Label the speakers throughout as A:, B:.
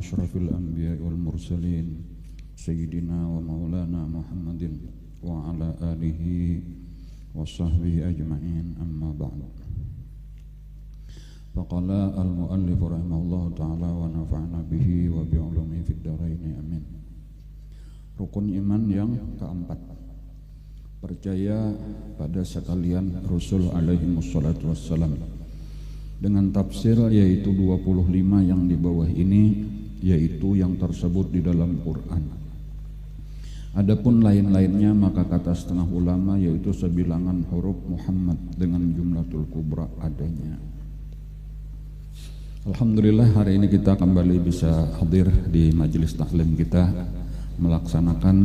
A: asyrafil anbiya'i wal mursalin sayyidina wa maulana Muhammadin wa ala alihi wa sahbihi ajma'in, amma ba'du. Faqala al-muallif rahimahullahu ta'ala wa nafa'na bihi wa bi'ulumi fid dharaini, amin. Rukun iman yang keempat, percaya pada sekalian Rasul alaihi wassalatu wassalam, dengan tafsir yaitu 25 yang di bawah ini, yaitu yang tersebut di dalam Quran. Adapun lain-lainnya maka kata setengah ulama yaitu sebilangan huruf Muhammad dengan jumlatul kubra adanya. Alhamdulillah hari ini kita kembali bisa hadir di majelis taklim kita, melaksanakan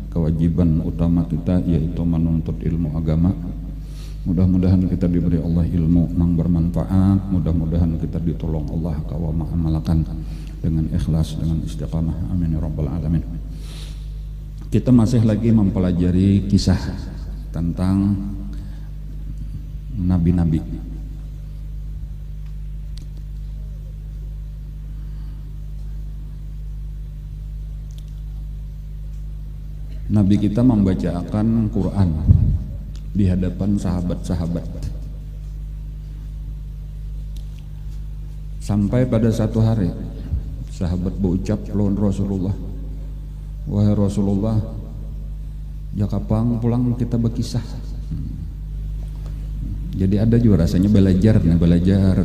A: kewajiban utama kita yaitu menuntut ilmu agama. Mudah-mudahan kita diberi Allah ilmu yang bermanfaat, mudah-mudahan kita ditolong Allah kawa mengamalkan dengan ikhlas, dengan istiqamah, amin ya rabbal alamin. Kita masih lagi mempelajari kisah tentang nabi-nabi. Nabi kita membacakan Quran di hadapan sahabat-sahabat, sampai pada satu hari sahabat berucap lawan Rasulullah, wahai Rasulullah, ya kapang pulang kita berkisah. Jadi ada juga rasanya belajar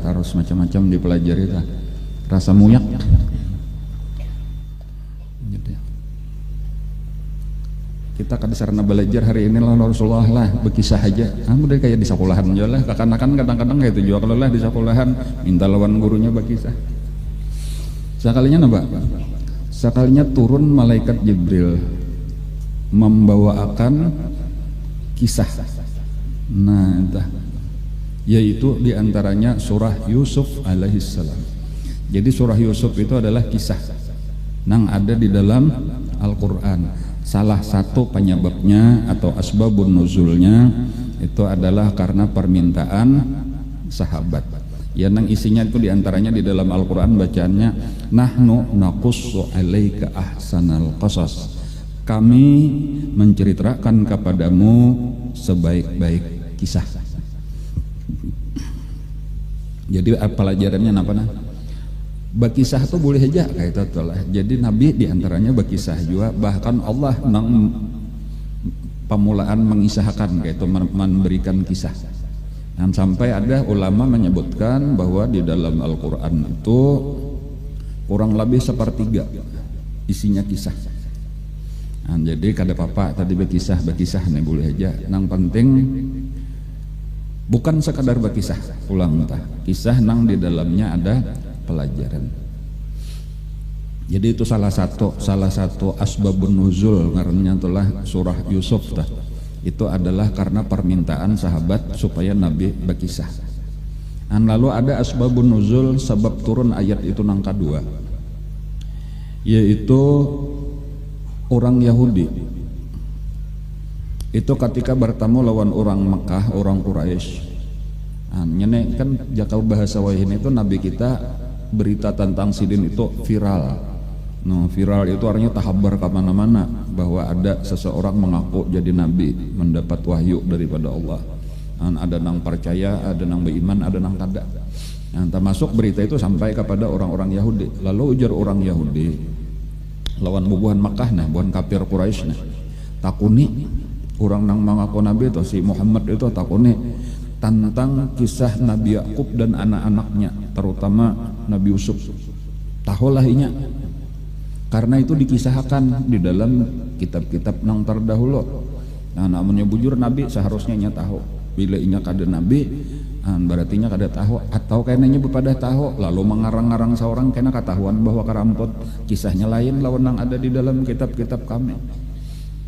A: harus macam-macam dipelajari, rasa muyak. Kita kadang belajar hari ini lah Rasulullah lah berkisah aja. Udah kayak di sekolahan aja lah. Kakak-kakak kadang-kadang kayak itu juga kalau lah di sekolahan minta lawan gurunya berkisah. Sekalinya apa? Sekalinya turun malaikat Jibril membawakan kisah. Nah, entah. Yaitu diantaranya surah Yusuf alaihissalam. Jadi surah Yusuf itu adalah kisah yang ada di dalam Al-Quran. Salah satu penyebabnya atau asbabun nuzulnya itu adalah karena permintaan sahabat. Ya, nang isinya itu diantaranya di dalam Al-Quran bacaannya nahnu naqussu alaika ahsanal qasas. Kami menceritakan kepadamu sebaik-baik kisah. Jadi pelajarannya apa nah? Berkisah itu boleh aja kayak itu lah. Jadi Nabi diantaranya berkisah juga, bahkan Allah nang pemulaan mengisahkan kayak itu, memberikan kisah. Dan sampai ada ulama menyebutkan bahwa di dalam Al-Quran itu kurang lebih sepertiga isinya kisah. Nah, jadi kada apa-apa tadi berkisah nih boleh aja. Yang penting bukan sekadar berkisah ulang kisah nang di dalamnya ada pelajaran. Jadi itu salah satu asbabun nuzul ngarannya itulah surah Yusuf itu adalah karena permintaan sahabat supaya Nabi berkisah. Dan lalu ada asbabun nuzul sebab turun ayat itu nang kedua, yaitu orang Yahudi itu ketika bertemu lawan orang Mekah, orang Quraisy. Nyenek kan jakal bahasa wahin itu Nabi kita berita tentang sidin itu viral. Viral itu artinya tahabar kemana-mana bahwa ada seseorang mengaku jadi nabi, mendapat wahyu daripada Allah. Ada nang percaya, ada nang beriman, ada nang kada. Termasuk berita itu sampai kepada orang-orang Yahudi. Lalu ujar orang Yahudi lawan bubuhan Makkah buhan kafir Quraisy takuni orang nang mengaku nabi itu si Muhammad itu takuni tentang kisah Nabi Yakub dan anak-anaknya, terutama Nabi Yusuf. Tahulah inya, karena itu dikisahkan di dalam kitab-kitab nang terdahulu. Nah, namunnya bujur Nabi seharusnya inya tahu. Bila inya kada Nabi, berarti inya kada tahu, atau kayaknya bepada tahu lalu mengarang-arang seorang kena ketahuan bahwa kerampot kisahnya lain lawan nang ada di dalam kitab-kitab kami.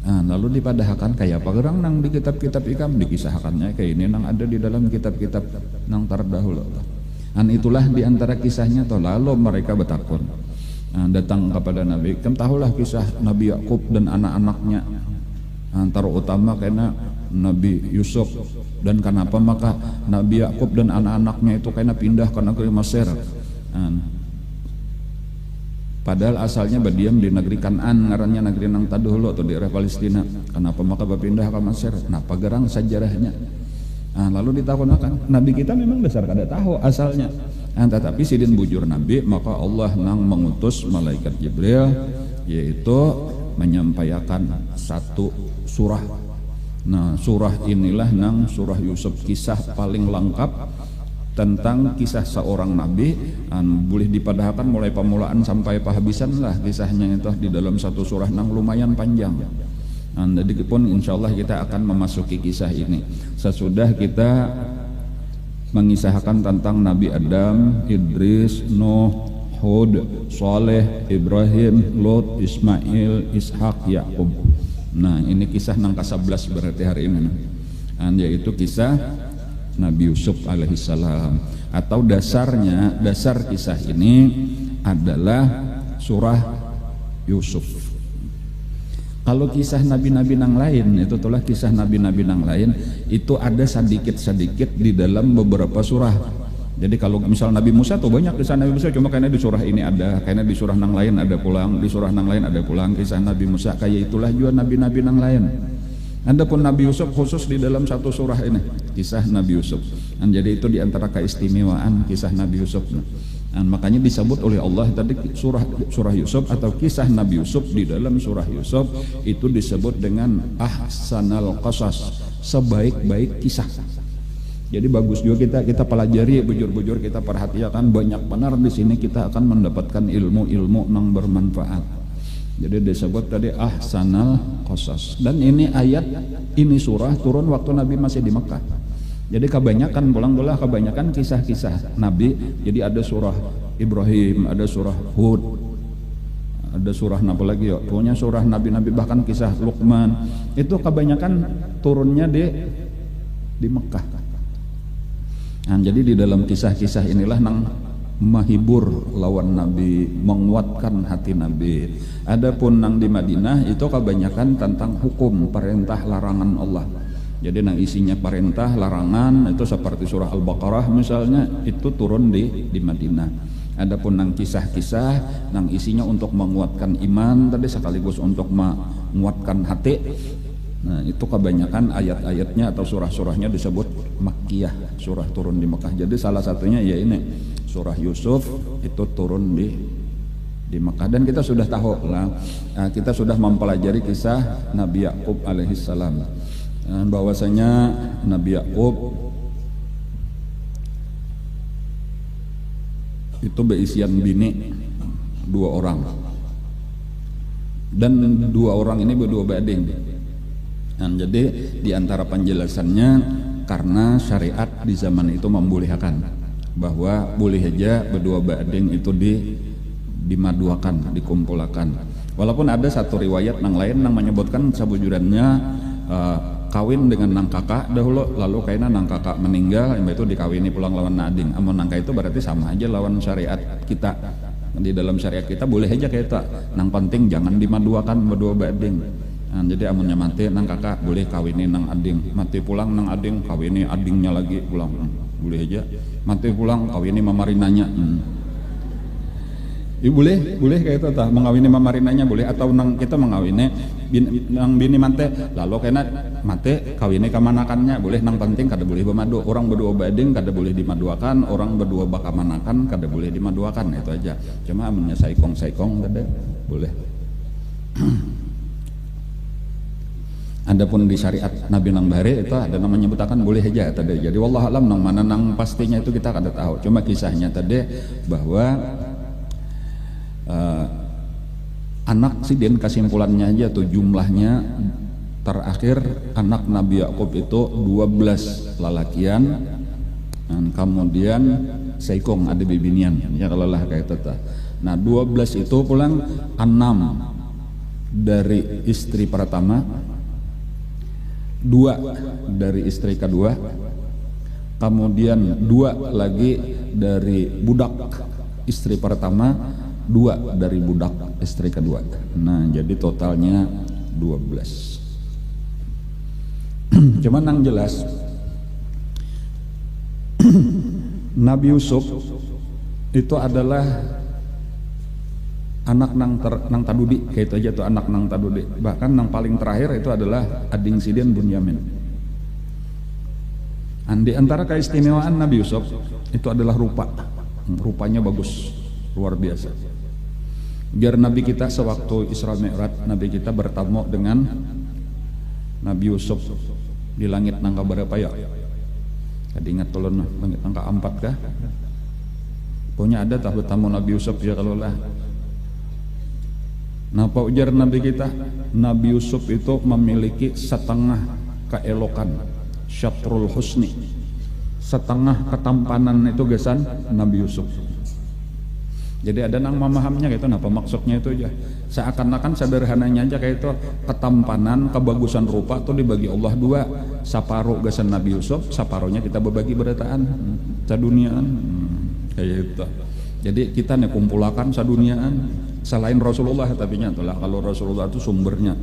A: Lalu dipadahkan kayak apa gerang nang di kitab-kitab ikam dikisahkannya kayak ini nang ada di dalam kitab-kitab nang terdahulu. Itulah diantara kisahnya toh. Lalu mereka bertakun datang kepada Nabi, kamu tahulah kisah Nabi Yakub dan anak-anaknya, terutama karena Nabi Yusuf, dan kenapa maka Nabi Yakub dan anak-anaknya itu karena pindah ke negeri Mesir. Padahal asalnya berdiam di negeri Kan'an, ngarannya negeri nang taduhulu atau daerah Palestina. Kenapa maka berpindah ke Mesir? Kenapa gerang sejarahnya? Nah, lalu ditakonakan, Nabi kita memang dasar kada tahu asalnya. Nah, tetapi sidin bujur Nabi, maka Allah nang mengutus malaikat Jibril, yaitu menyampaikan satu surah. Nah, surah inilah nang surah Yusuf, kisah paling lengkap tentang kisah seorang nabi, boleh dipadahkan mulai permulaan sampai penghabisan lah kisahnya itu di dalam satu surah nang lumayan panjang. Jadi pun insya Allah kita akan memasuki kisah ini sesudah kita mengisahkan tentang Nabi Adam, Idris, Nuh, Hud, Saleh, Ibrahim, Lot, Ismail, Ishak, Yakub. Nah ini kisah nang ke-11 berarti hari ini, yaitu kisah Nabi Yusuf alaihissalam, atau dasar kisah ini adalah surah Yusuf. Kalau kisah nabi-nabi nang lain, itu itulah kisah nabi-nabi nang lain itu ada sedikit-sedikit di dalam beberapa surah. Jadi kalau misal Nabi Musa tuh banyak kisah Nabi Musa, cuma kayaknya di surah ini ada, kayaknya di surah nang lain ada pulang, di surah nang lain ada pulang kisah Nabi Musa, kayak itulah juga nabi-nabi nang lain. Adapun Nabi Yusuf khusus di dalam satu surah ini, kisah Nabi Yusuf. Dan jadi itu diantara keistimewaan kisah Nabi Yusuf. Dan makanya disebut oleh Allah tadi surah Yusuf atau kisah Nabi Yusuf di dalam surah Yusuf itu disebut dengan ahsanal qasas, sebaik-baik kisah. Jadi bagus juga kita pelajari, bujur-bujur kita perhatikan, banyak benar di sini kita akan mendapatkan ilmu-ilmu yang bermanfaat. Jadi disebut tadi ahsanal qasas. Dan ini ayat, ini surah turun waktu Nabi masih di Mekah. Jadi kebanyakan kebanyakan kisah-kisah Nabi. Jadi ada surah Ibrahim, ada surah Hud, ada surah apa lagi ya? Pokoknya surah Nabi-Nabi, bahkan kisah Luqman itu kebanyakan turunnya di Mekah. Nah, jadi di dalam kisah-kisah inilah nang menghibur lawan Nabi, menguatkan hati Nabi. Adapun nang di Madinah itu kebanyakan tentang hukum, perintah, larangan Allah. Jadi nang isinya perintah, larangan itu seperti surah Al-Baqarah misalnya itu turun di Madinah. Adapun nang kisah-kisah nang isinya untuk menguatkan iman tadi sekaligus untuk menguatkan hati. Nah, itu kebanyakan ayat-ayatnya atau surah-surahnya disebut Makkiyah, surah turun di Mekah. Jadi salah satunya ya ini surah Yusuf itu turun di Mekah. Dan kita sudah tahu lah, kita sudah mempelajari kisah Nabi Yakub alaihissalam, bahwasanya Nabi Yakub itu berisian bini 2 orang, dan 2 orang ini berdua bading. Nah, jadi diantara penjelasannya karena syariat di zaman itu membolehkan bahwa boleh aja berdua bading itu dimaduakan, dikumpulkan. Walaupun ada satu riwayat yang lain yang menyebutkan sabujurannya kawin dengan nang kakak dahulu, lalu kayaknya nang kakak meninggal, itu dikawini pulang lawan nading. Amun nangka itu berarti sama aja lawan syariat kita. Di dalam syariat kita boleh aja kayak itu, nang penting jangan dimaduakan berdua bading. Nah, jadi amunnya mati nang kakak boleh kawini nang ading, mati pulang nang ading kawini adingnya lagi pulang, boleh aja. Mati pulang kawini mamarinanya. Ya, boleh kayak itu tah, mengawini mamarinanya boleh, atau nang kita mengawini nang bini mati lalu kena mati kawini kamanakannya boleh. Nang penting kada boleh bermadu. Orang berdua bading kada boleh dimaduakan, orang berdua bakamanakan kada boleh dimaduakan, itu aja. Cuma amunnya saikong kada boleh. Adapun di syariat Nabi nang bare itu ada namanya menyebutkan boleh aja tadi. Jadi wallah alam nang mana nang pastinya itu kita kada tahu. Cuma kisahnya tadi bahwa anak sidin kesimpulannya aja tuh jumlahnya terakhir anak Nabi Yakub itu 12 lalakian, dan kemudian seikong ada bibinian ya kalau lah kayak itu. Nah 12 itu pulang 6 dari istri pertama, 2 dari istri kedua, kemudian 2 lagi dari budak istri pertama, 2 dari budak istri kedua. Nah jadi totalnya 12. Cuman yang jelas Nabi Yusuf itu adalah anak nang tadudi kayak itu aja tuh, anak nang tadudi. Bahkan nang paling terakhir itu adalah ading sidin Bunyamin. Di antara keistimewaan Nabi Yusuf itu adalah rupanya bagus, luar biasa. Biar Nabi kita sewaktu Isra Mi'raj, Nabi kita bertemu dengan Nabi Yusuf di langit nangka berapa ya? Tadi ingat tolong langit nangka 4 kah? Pokoknya ada tamu Nabi Yusuf ya kalau lah. Napa ujar Nabi kita? Nabi Yusuf itu memiliki setengah keelokan, syatrul husni, setengah ketampanan itu gesan Nabi Yusuf. Jadi ada nang memahamnya gitu, napa maksudnya itu aja. Seakan-akan sederhananya aja kayak itu, ketampanan, kebagusan rupa tuh dibagi Allah 2, saparuh gesan Nabi Yusuf, saparuhnya kita berbagi berataan, saduniaan, kayak itu. Jadi kita nih kumpulakan saduniaan selain Rasulullah, tapi nyatulah kalau Rasulullah itu sumbernya.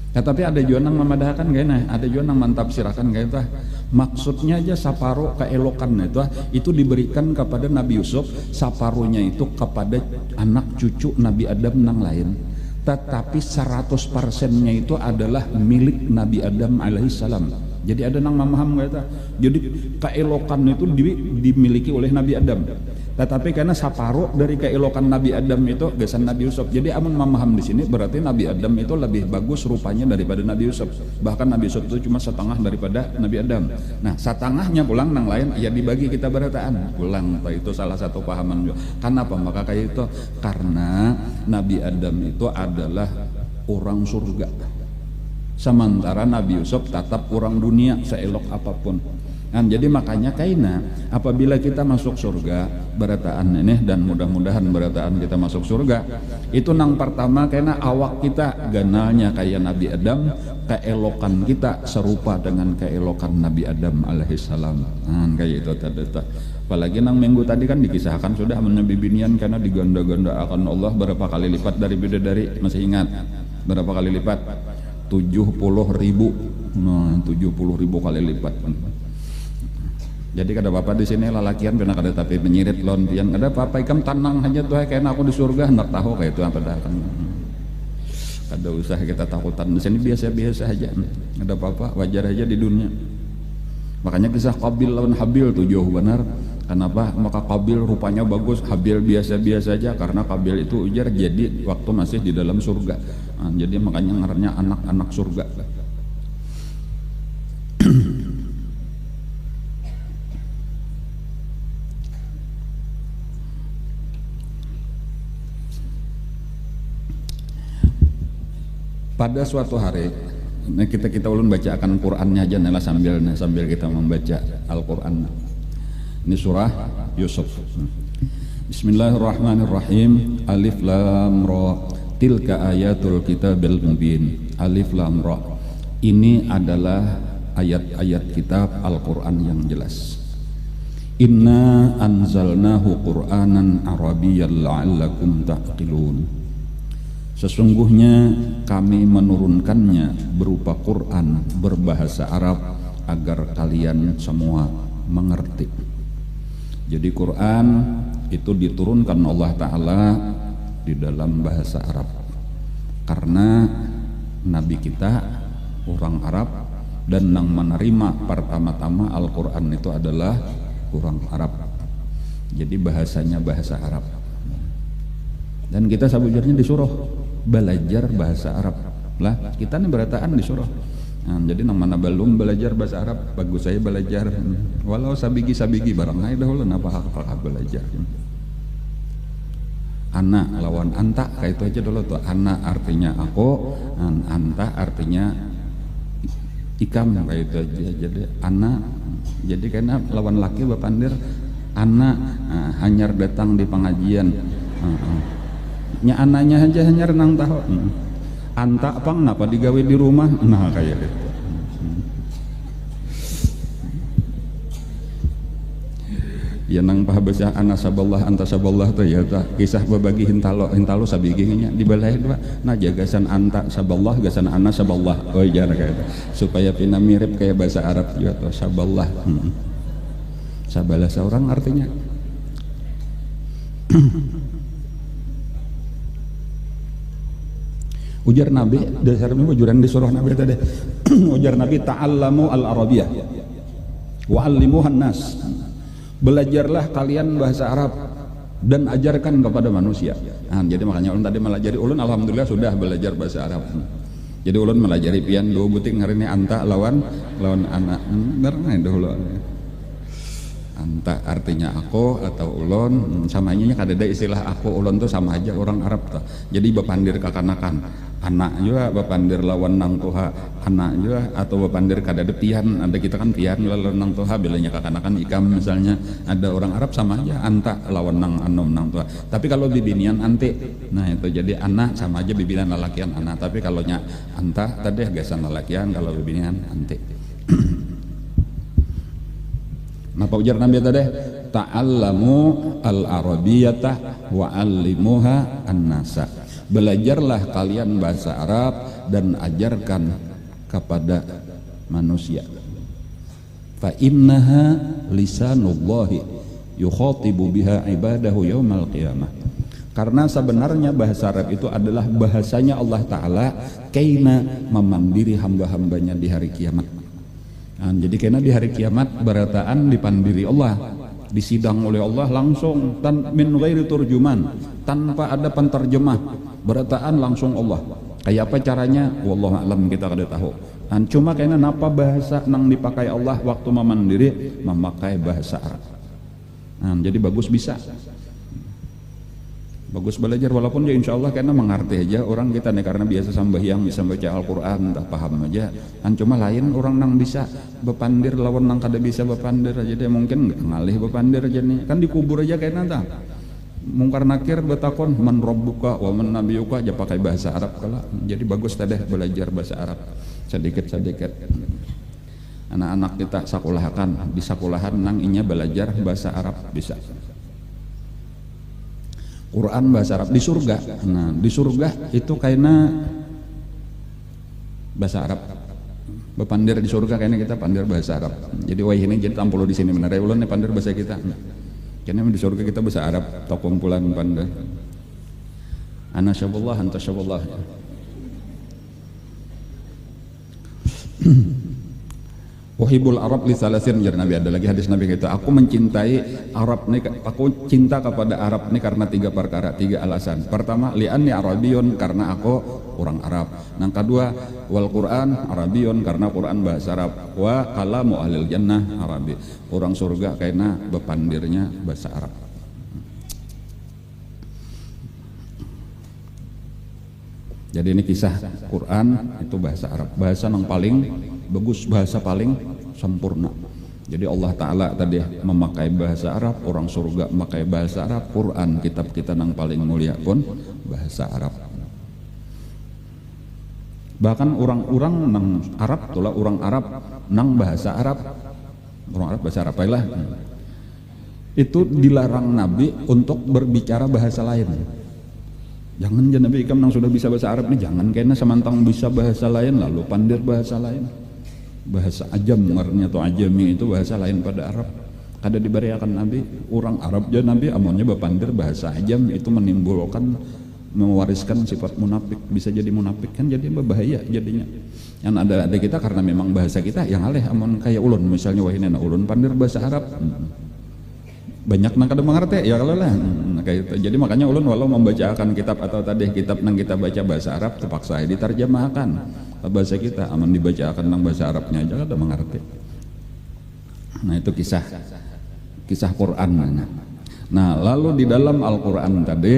A: Ya, tapi ada juga yang memadahkan kayaknya, ada juga yang mentafsirkan kayak itu. Maksudnya aja saparuh keelokan itu diberikan kepada Nabi Yusuf, saparuhnya itu kepada anak cucu Nabi Adam nang lain. Tetapi 100%-nya itu adalah milik Nabi Adam alaihissalam. Jadi ada nang memaham kata, jadi keelokan itu dimiliki oleh Nabi Adam. Tetapi karena saparuh dari keelokan Nabi Adam itu gesan Nabi Yusuf. Jadi amun memaham di sini berarti Nabi Adam itu lebih bagus rupanya daripada Nabi Yusuf. Bahkan Nabi Yusuf itu cuma setengah daripada Nabi Adam. Nah, setengahnya pulang nang lain ya dibagi kita berataan. Pulang itu salah satu pahaman juga. Kenapa? Maka kayak itu karena Nabi Adam itu adalah orang surga. Sementara Nabi Yusuf tetap orang dunia seelok apapun. Nah, jadi makanya kaina apabila kita masuk surga berataan ini, dan mudah-mudahan berataan kita masuk surga, itu nang pertama karena awak kita ganalnya kayak Nabi Adam, keelokan kita serupa dengan keelokan Nabi Adam alaihissalam. Nah, kayak itu tadi. Apalagi nang minggu tadi kan dikisahkan sudah menyebibinian karena diganda-ganda akan Allah berapa kali lipat dari bidadari, masih ingat berapa kali lipat? 70.000. Nah, 70.000 kali lipat. Jadi kada apa-apa di sini lalakian pernah kada tapi menyirit lon pian kada apa-apa ikam tenang aja tuh kayak aku di surga hendak tahu kayak itu apa dah kan. Kada usah kita takutan di sini biasa-biasa aja. Kada apa-apa, wajar aja di dunia. Makanya kisah Qabil lawan Habil tuh jauh benar. Kenapa? Maka Qabil rupanya bagus, Habil biasa-biasa aja karena Qabil itu ujar jadi waktu masih di dalam surga. Nah, jadi makanya ngarannya anak-anak surga. Pada suatu hari kita ulun bacakan Qur'annya aja nela sambil kita membaca Al-Qur'an. Ini surah Yusuf. Bismillahirrahmanirrahim. Alif lam ra. Tilka ayatul kitabil mubin. Alif lam ra. Ini adalah ayat-ayat kitab Al-Qur'an yang jelas. Inna anzalnahu Qur'anan Arabiyyan la'allakum ta'qilun. Sesungguhnya kami menurunkannya berupa Quran berbahasa Arab agar kalian semua mengerti. Jadi Quran itu diturunkan Allah Ta'ala di dalam bahasa Arab karena Nabi kita orang Arab dan yang menerima pertama-tama Al-Quran itu adalah orang Arab. Jadi bahasanya bahasa Arab. Dan kita sabujurnya disuruh belajar bahasa Arab lah, kita nih berataan disuruh. Nah, jadi nang mana belum belajar bahasa Arab bagus saya belajar walau sabigi barang aja dahulu napa hak belajar. Ana lawan anta kayak itu aja dulu tuh. Ana artinya aku, anta artinya ikam kayak itu aja. Jadi ana jadi karena lawan laki bapandir ana hanyar datang di pengajian. Nya anaknya aja hanya renang tahu. Anta apa kenapa digawe di rumah? Nah kayak gitu. Ya nang pahabasa ana saballah anta saballah tuh ya kisah babagi hintalo sabiginya di balai dua. Nah jagasan anta saballah gasan ana saballah. Oh iya kayak itu. Supaya pina mirip kayak bahasa Arab juga tuh saballah. Sabalasa orang artinya ujar Nabi dasarnya ujuran di surah Nabi tadi. Ujar Nabi, ta'allamu al-arabiyah wa 'allimuhan nas. Belajarlah kalian bahasa Arab dan ajarkan kepada manusia. Nah, jadi makanya ulun tadi melajari, ulun alhamdulillah sudah belajar bahasa Arab. Jadi ulun melajari pian dua butik hari ini anta lawan anak. Benar dulu. Anta artinya aku atau ulun, samanya kadada istilah aku ulun tuh sama aja orang Arab tuh. Jadi bepandir kakanakan anak juga, bepandir lawan nang tuha anak juga, atau bepandir kadada pian, ada kita kan pian lawan nang tuha bilanya kakanakan ikam misalnya. Ada orang Arab sama aja anta lawan nang anom nang tuha. Tapi kalau bibinian ante, nah itu jadi anak sama aja bibinian lalakian anak. Tapi kalau nya anta tadi gasan lalakian, kalau bibinian ante. Napa ujar Nabi tadi? Ta'allamu al-arabiyyata wa 'allimuha an-nasa. Belajarlah kalian bahasa Arab dan ajarkan kepada manusia. Fa innaha lisanullahi yukhatibu biha ibadahu yaumal qiyamah. Karena sebenarnya bahasa Arab itu adalah bahasanya Allah Ta'ala kaina memandiri hamba-hambanya di hari kiamat. Nah, jadi karena di hari kiamat berataan dipandiri Allah, disidang oleh Allah langsung min ghairi turjuman, tanpa ada penterjemah, berataan langsung Allah. Kayak apa caranya? Wallahu a'lam, kita kada tahu. Nah, cuma karena napa bahasa nang dipakai Allah waktu memandiri memakai bahasa Arab. Nah, jadi bagus bisa. Bagus belajar walaupun ya insya Allah karena mengerti aja orang kita nih, karena biasa sambahyang bisa baca Al-Quran tak paham aja kan, cuma lain orang nang bisa bepandir lawan nang kada bisa bepandir aja dia mungkin ngalih bepandir aja nih kan dikubur aja kayak nata mungkar nakir betakon man rabbuka wa man nabiyuka aja pakai bahasa Arab kala. Jadi bagus tadi belajar bahasa Arab sedikit-sedikit. Anak-anak kita sakulahakan di sakulahan nang inya belajar bahasa Arab bisa. Quran bahasa Arab di surga. Nah, di surga itu kayaknya bahasa Arab. Bepandir di surga kayaknya kita pandir bahasa Arab. Jadi wah ini jadi tampil di sini benar ya ulun pandir bahasa kita. Kayaknya di surga kita bahasa Arab, tok kumpulan pandai. Ana syabullah anta syabullah. Wahibul Arab li salasin, jar Nabi, ada lagi hadis Nabi kita, aku mencintai Arab nih, aku cinta kepada Arab nih karena tiga perkara, tiga alasan. Pertama, li'anni Arabiyun, karena aku orang Arab. Yang kedua, wal Quran Arabiyun, karena Quran bahasa Arab. Wa kalamu ahlil jannah Arabi, orang surga karena bepandirnya bahasa Arab. Jadi ini kisah Quran itu bahasa Arab, bahasa yang paling bagus, bahasa paling sempurna. Jadi Allah Ta'ala tadi memakai bahasa Arab, orang surga memakai bahasa Arab, Quran kitab kita yang paling mulia pun bahasa Arab. Bahkan orang-orang nang Arab, tulah orang Arab nang bahasa Arab, orang Arab bahasa Arab lah, itu dilarang Nabi untuk berbicara bahasa lain. Jangan Nabi ikam nang sudah bisa bahasa Arab nih, jangan kena semantang bisa bahasa lain lalu pandir bahasa lain. Bahasa ajam ngarnya atau ajami itu bahasa lain pada Arab. Kada diberiakan Nabi orang Arab aja Nabi amonnya bepandir bahasa ajam, itu menimbulkan, mewariskan sifat munafik, bisa jadi munafik kan, jadi berbahaya jadinya. Yang ada kita karena memang bahasa kita yang aleh amon kayak ulun misalnya wah ini ulun pandir bahasa Arab. Banyak nang kada mengerti ya kalau lah kayak itu. Jadi makanya ulun walau membacakan kitab atau tadi kitab nang kita baca bahasa Arab terpaksa diterjemahkan bahasa kita, aman dibacakan nang bahasa Arabnya aja kada mengerti. Nah itu kisah Quran. Nah lalu di dalam Al-Quran tadi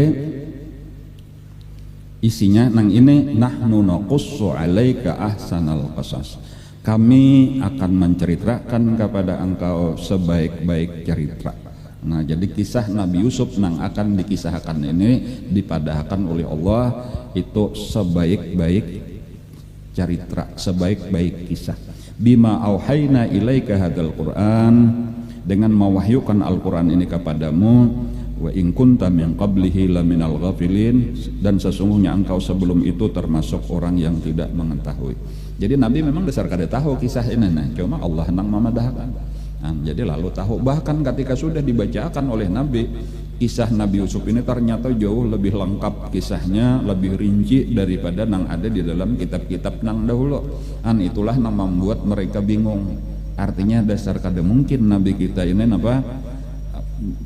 A: isinya nang ini, nahnu naqussu 'alaika ahsanal qasas, kami akan menceritakan kepada engkau sebaik-baik cerita. Nah jadi kisah Nabi Yusuf nang akan dikisahkan ini dipadahkan oleh Allah itu sebaik-baik cerita, sebaik-baik kisah. Bima auhayna ilaika hadzal Qur'an, dengan mewahyukan Al-Quran ini kepadamu. Wa in kunta min qablihi laminal ghafilin, dan sesungguhnya engkau sebelum itu termasuk orang yang tidak mengetahui. Jadi Nabi memang dasar kada tahu kisah ini, nah cuma Allah nang memadahkan. Nah, jadi lalu tahu, bahkan ketika sudah dibacakan oleh Nabi kisah Nabi Yusuf ini, ternyata jauh lebih lengkap kisahnya, lebih rinci daripada yang ada di dalam kitab-kitab nang dahulu. Itulah yang membuat mereka bingung. Artinya dasar kada mungkin Nabi kita ini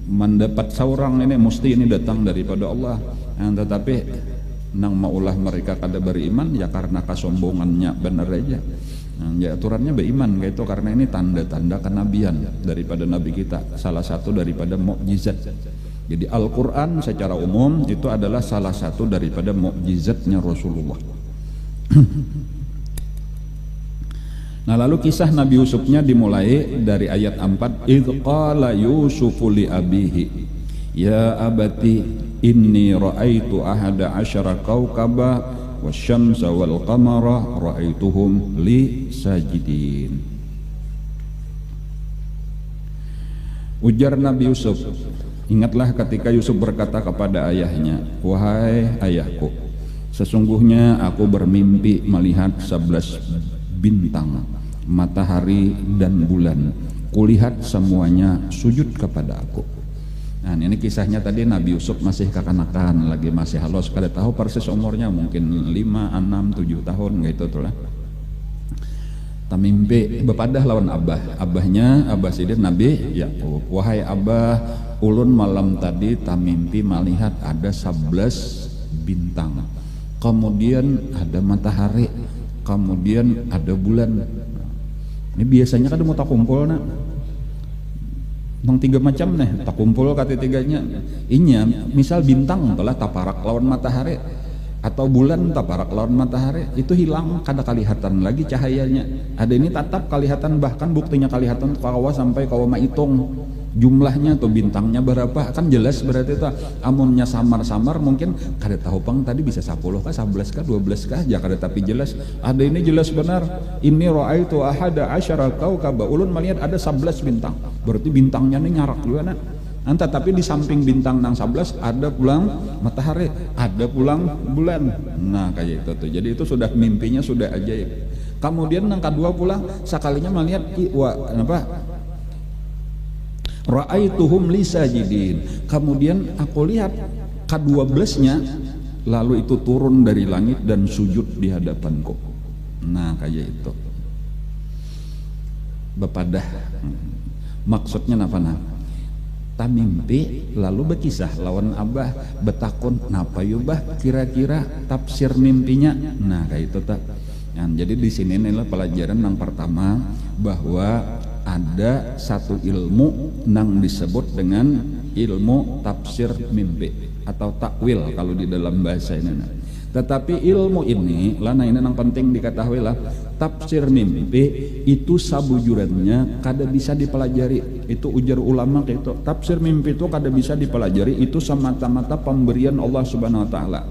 A: mendapat seorang ini mesti ini datang daripada Allah. Tetapi nang maulah mereka kada beriman ya karena kesombongannya benar aja. Ya aturannya beriman kayak itu, karena ini tanda-tanda kenabian daripada Nabi kita, salah satu daripada mukjizat. Jadi Al-Quran secara umum itu adalah salah satu daripada mukjizatnya Rasulullah. Nah lalu kisah Nabi Yusufnya dimulai dari ayat 4, idh qala yusufu li abihi ya abati inni ra'aitu ahada asyara kawkaba wasyamsa wal qamara ra'aituhum li sajidin. Ujar Nabi Yusuf, ingatlah ketika Yusuf berkata kepada ayahnya, wahai ayahku, sesungguhnya aku bermimpi melihat 11 bintang, matahari dan bulan, kulihat semuanya sujud kepada aku. Nah ini kisahnya tadi Nabi Yusuf masih kekanakan, lagi masih halus, kada tahu persis umurnya, mungkin 5, 6, 7 tahun gitu tuh lah. Tamimpi bepadah lawan abahnya Sidin Nabi Yakub, wahai abah, ulun malam tadi tamimpi melihat ada 11 bintang, kemudian ada matahari, kemudian ada bulan. Ini biasanya kan mau tak kumpul nak nang 3 macam nih tak kumpul kata 3-nya. Inya misal bintang telah taparak lawan matahari atau bulan taparak lawan matahari, itu hilang kada kelihatan lagi cahayanya. Ada ini tetap kelihatan, bahkan buktinya kelihatan kawa sampai kawa maitung jumlahnya atau bintangnya berapa, kan jelas berarti itu. Amunnya samar-samar mungkin kada tahu pang tadi bisa 10 kah, 11 kah, 12 kah aja kada, tapi jelas ada ini jelas benar. Ini ra'aitu ahada asyara kawkaba, ulun melihat ada 11 bintang, berarti bintangnya ini nyarak juga nak. Tapi di samping bintang nang 11 ada pulang matahari, ada pulang bulan. Nah kayak itu tuh. Jadi itu sudah mimpinya sudah ajaib. Kemudian nang kedua pulang sekalinya melihat ra'aituhum li sajidin, kemudian aku lihat ke-12-nya lalu itu turun dari langit dan sujud di hadapanku. Nah kayak itu bepadah. Maksudnya apa nah? Tamimpi lalu berkisah lawan abah, betakun napa yubah kira-kira tafsir mimpinya. Nah kayak itu tak. Nah, jadi di sini inilah pelajaran yang pertama, bahwa ada satu ilmu yang disebut dengan ilmu tafsir mimpi atau takwil kalau di dalam bahasa ini. Tetapi ilmu ini lana ini yang penting diketahui lah, tafsir mimpi itu sabujurannya kada bisa dipelajari. Itu ujar ulama kayak itu. Tafsir mimpi itu kada bisa dipelajari, itu semata-mata pemberian Allah Subhanahu wa taala.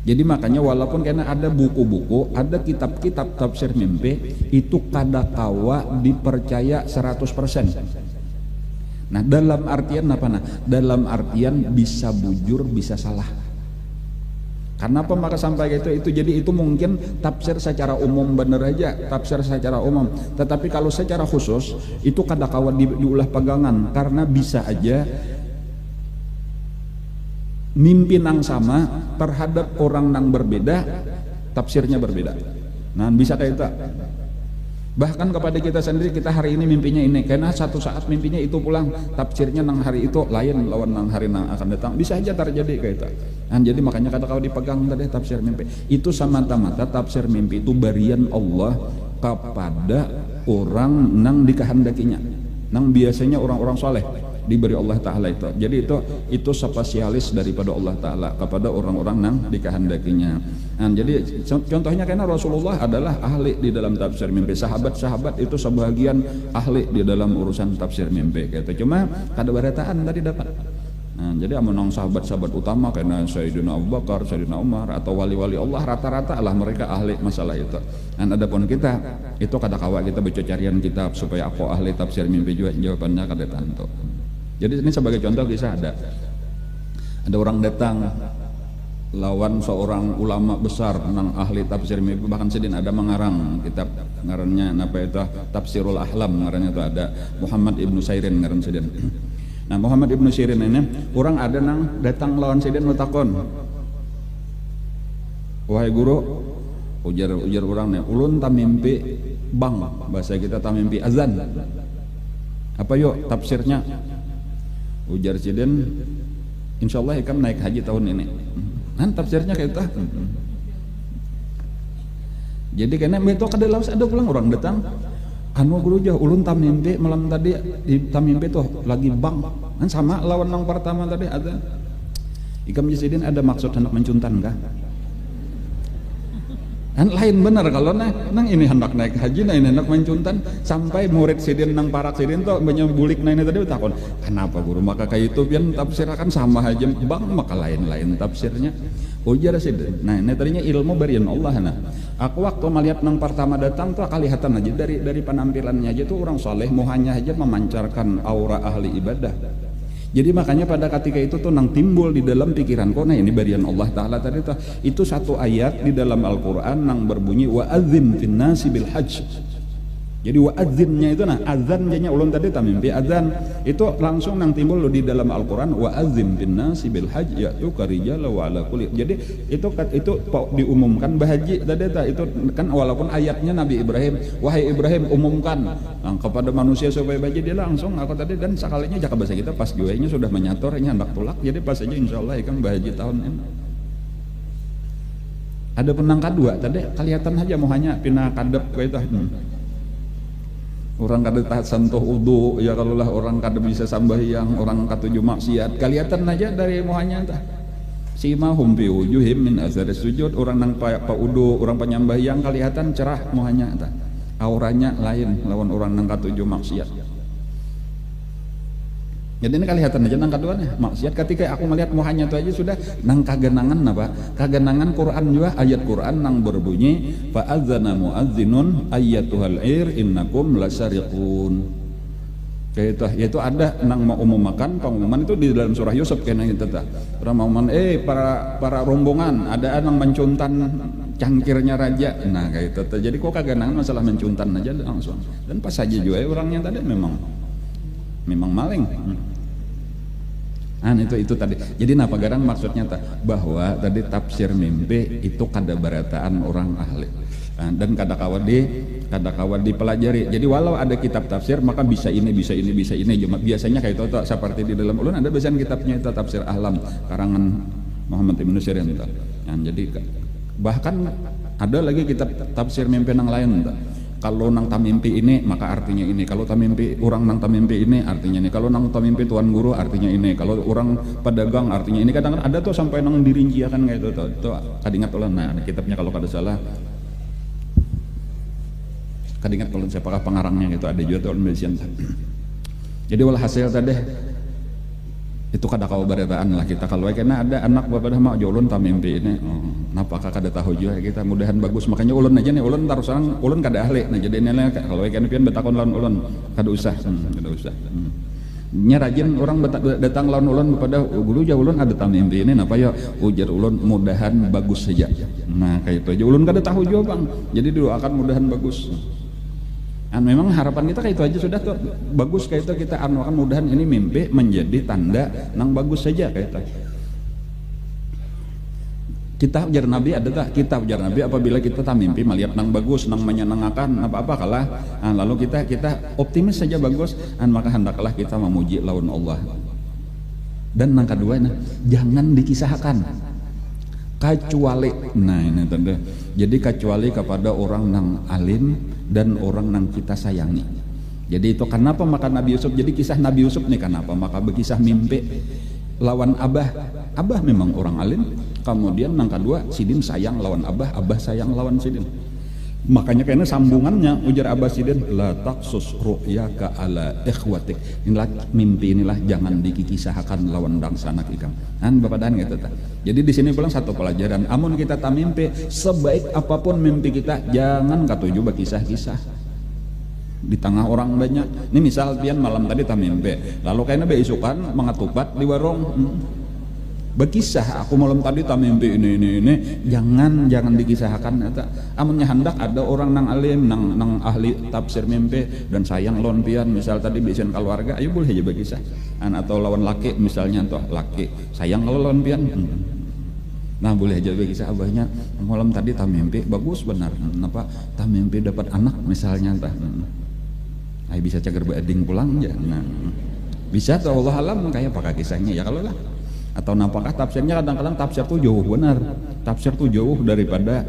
A: Jadi makanya walaupun karena ada buku-buku, ada kitab-kitab tafsir mimpi, itu kada kawa dipercaya 100%. Nah dalam artian apa nah? Dalam artian bisa bujur, bisa salah. Karena apa maka sampai itu jadi itu mungkin tafsir secara umum bener aja, tafsir secara umum. Tetapi kalau secara khusus itu kada kawa diulah pegangan, karena bisa aja mimpi nang sama terhadap orang nang berbeda tafsirnya berbeda. Nah bisa kayak itu. Bahkan kepada kita sendiri, kita hari ini mimpinya ini, karena satu saat mimpinya itu pulang, tafsirnya nang hari itu lain lawan nang hari nang akan datang, bisa aja terjadi kayak itu. Nah, jadi makanya kata kau dipegang tadi tafsir mimpi itu semata-mata tafsir mimpi itu berian Allah kepada orang nang dikehendakinya, nang biasanya orang-orang soleh diberi Allah Ta'ala itu. Jadi itu spesialis daripada Allah Ta'ala kepada orang-orang nang dikehendakinya. Nah, jadi contohnya karena Rasulullah adalah ahli di dalam tafsir mimpi, sahabat-sahabat itu sebagian ahli di dalam urusan tafsir mimpi gitu. Cuma kada barataan tadi dapat. Nah, jadi amunang sahabat-sahabat utama karena Sayyidina Abu Bakar, Sayyidina Umar atau wali-wali Allah rata-rata lah mereka ahli masalah itu. Dan adapun kita itu kada kawa kita baca carian kitab supaya aku ahli tafsir mimpi juga, jawabannya kada tentu. Jadi ini sebagai contoh kisah ada orang datang lawan seorang ulama besar nang ahli tafsir mimpi, bahkan sidin ada mengarang kitab ngarannya apa itu Tafsirul Ahlam ngarannya itu ada Muhammad Ibnu Sirin ngaran sidin. Nah Muhammad Ibnu Sirin ini orang ada nang datang lawan sidin nutakon, wahai guru, ujar orangnya ulun tamimpi bang, bahasa kita tamimpi azan, apa yuk tafsirnya? Ujar sidin, insyaallah ikam naik haji tahun ini. Kan tafsirnya kayak itu. Jadi karena itu kada lawas ada pulang orang datang anu guru jauh ulun tamimpi malam tadi di tamimpi tuh lagi bang kan sama lawan yang pertama tadi ada ikam jasidin ada maksud hendak mencuntan kah? Kan lain bener kalau nang ini hendak naik haji nah ini hendak mencuntan sampai murid sidin nang parak sidin tuh banyak bulik nah ini tadi takon kenapa guru maka kayak itu pian tafsir akan sama aja bang maka lain tafsirnya ujar sidin. Nah ini tadinya ilmu barian Allah. Nah aku waktu melihat nang pertama datang tuh kelihatan aja dari penampilannya aja tuh orang soleh mau hanya aja memancarkan aura ahli ibadah. Jadi makanya pada ketika itu tuh nang timbul di dalam pikiran kok nah ini barian Allah Ta'ala tadi tuh itu satu ayat di dalam Al-Quran nang berbunyi wa'adzim fin nasi bil hajj. Jadi wa'adzinnya itu nah azan jadinya ulun tadi tamimpi azan itu langsung nang timbul di dalam Al-Quran wa'adzim fin nasi bil hajj yaitu karijala wa ala kulli. Jadi itu diumumkan bahaji tadi itu kan walaupun ayatnya Nabi Ibrahim wahai Ibrahim umumkan kepada manusia supaya bahaji dia langsung aku tadi dan sekalinya jaka bahasa kita pas juainya sudah menyatornya hendak tulak jadi pas aja insyaallah ikan bahaji tahun ini. Ada penang kedua tadi kelihatan aja mau hanya pindah kadep kayak itu. Orang kada tahan sentuh udu ya kalau lah orang kada bisa sambahyang orang katuju maksiat kelihatan aja dari muhanya entah simahum fi wujuhim min athari sujud orang nang pa udu orang penyambahyang kelihatan cerah muhanya entah auranya lain lawan orang nang katuju maksiat. Jadi ini kelihatan aja nang kaduanya maksiat ketika aku melihat muhanya itu aja sudah nang kagenangan apa kagenangan Quran juga ayat Quran nang berbunyi fa'adzana mu'adzinun ayyatuhal ir innakum lasariqun kayak itu yaitu ada nang mau umumkan pengumuman itu di dalam surah Yusuf kena itu ta orang mau para rombongan ada nang mencuntan cangkirnya raja nah kayak itu jadi kok kagenangan masalah mencuntan aja langsung dan pas saja juga orangnya tadi memang maling. Itu tadi. Jadi napa garang maksudnya bahwa tadi tafsir mimpi itu kada barataan orang ahli. Dan kada kawan dipelajari. Jadi walau ada kitab tafsir maka bisa ini. Cuma biasanya kayak itu seperti di dalam ulun ada bahasan kitabnya itu tafsir Ahlam karangan Muhammad Ibnu Sirin itu. Jadi bahkan ada lagi kitab tafsir mimpi yang lain itu. Kalau nang tamimpi ini maka artinya ini, kalau tamimpi orang nang tamimpi ini artinya ini, kalau nang tamimpi tuan guru artinya ini, kalau orang pedagang artinya ini. Kadang-kadang ada tuh sampai nang dirinciakan kayak itu kadingat ulang. Nah kitabnya kalau kada salah kadingat kalau siapakah pengarangnya gitu ada juga tuh Indonesian. Jadi walhasil tadi itu kada kau barataan lah kita kalau kena ada anak bapak dah mau ulun tamimpi ini napakah kada tahu juga kita mudahan bagus makanya ulun aja nih ulun taruh sarang ulun kada ahli nah jadi ini kalau kena pian betakon lawan ulun kada usah nya rajin orang datang lawan ulun pada guru ja ulun ada tamimpi ini napa ya ujar ulun mudahan bagus saja nah kayak itu aja ulun kada tahu juga bang jadi doakan mudahan bagus. Memang harapan kita kayak itu aja sudah tuh bagus kayak itu kita akan mudahan ini mimpi menjadi tanda nang bagus saja kayak itu. Kita ujar Nabi ada tak? Kita ujar Nabi apabila kita tak mimpi melihat nang bagus, nang menyenangkan apa-apa kalah, lalu kita optimis saja bagus, maka hendaklah kita memuji lawan Allah. Dan nang kedua jangan dikisahkan. Kecuali ini tanda jadi kecuali kepada orang nang alim dan orang nang kita sayangi. Jadi itu kenapa maka Nabi Yusuf jadi kisah Nabi Yusuf nih kenapa maka berkisah mimpi lawan abah memang orang alim kemudian nang kedua sidin sayang lawan abah sayang lawan sidin makanya kayaknya sambungannya ujar abah sidin la taqsus ru'yaka ala ikhwatik inilah mimpi inilah jangan dikisahkan lawan dangsa anak ikam bapak dan gitu jadi di sini pulang satu pelajaran amun kita tak mimpi sebaik apapun mimpi kita jangan katuju berkisah-kisah di tengah orang banyak ini misal pian malam tadi tak mimpi lalu kayaknya beisukan mengatupat di warung Berkisah aku malam tadi tak mimpi ini jangan dikisahkan eta amunnya hendak ada orang nang alim nang ahli tafsir mimpi dan sayang lawan pian misal tadi bisin keluarga ayo boleh aja berkisah atau lawan laki misalnya toh laki sayang lawan pian nah boleh aja berkisah abahnya malam tadi tak mimpi bagus benar kenapa tak mimpi dapat anak misalnya tah ayo bisa cager beading pulang ya nah bisa tuh Allah alam kayak pakai kisahnya ya kalau lah atau nampakah tafsirnya kadang-kadang tafsir tuh jauh benar tafsir tuh jauh daripada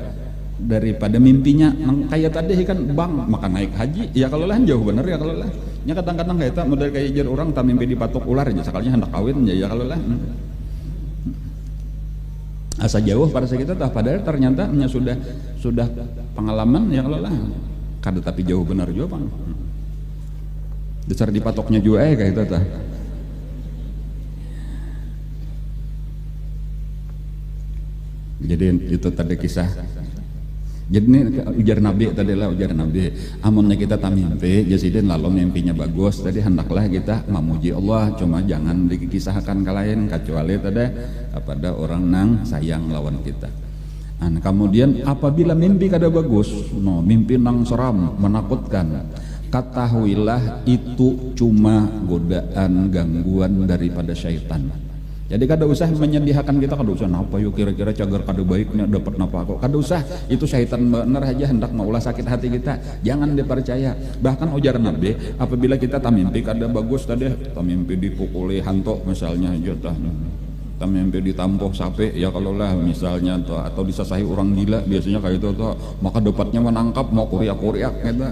A: mimpinya kayak tadi kan bang maka naik haji ya kalau lah jauh benar ya kalau lah nya kadang-kadang kayak tak model kayak jar orang tak mimpi dipatok ular aja sekalinya hendak kawin ya kalau lah asa jauh pada saat kita padahal ternyata sudah pengalaman ya kalau lah kada tapi jauh benar juga bang dasar dipatoknya juga kayak itu tah. Jadi itu tadi kisah. Jadi ini ujar Nabi tadi lah ujar Nabi. Amunnya kita tak mimpi, jasidin lalu mimpinya bagus. Tadi hendaklah kita memuji Allah. Cuma jangan dikisahkan ke lain kecuali tadi kepada orang nang sayang lawan kita. Nah, kemudian apabila mimpi kada bagus, mimpi nang seram, menakutkan, ketahuilah itu cuma godaan gangguan daripada syaitan. Jadi kada usah menyediakan kita, kada usah napa yuk kira-kira cagar kada baiknya dapat napa kok. Kada usah, itu syaitan bener aja hendak maulah sakit hati kita. Jangan dipercaya. Bahkan ujar Nabi, apabila kita tamimpi kada bagus tadi, tamimpi dipukuli hantu misalnya aja tah. Tamimpi ditampoh sape ya kalau lah misalnya atau disasahi orang gila biasanya kayak itu tuh, maka dapatnya menangkap mau kuriak-kuriak gitu.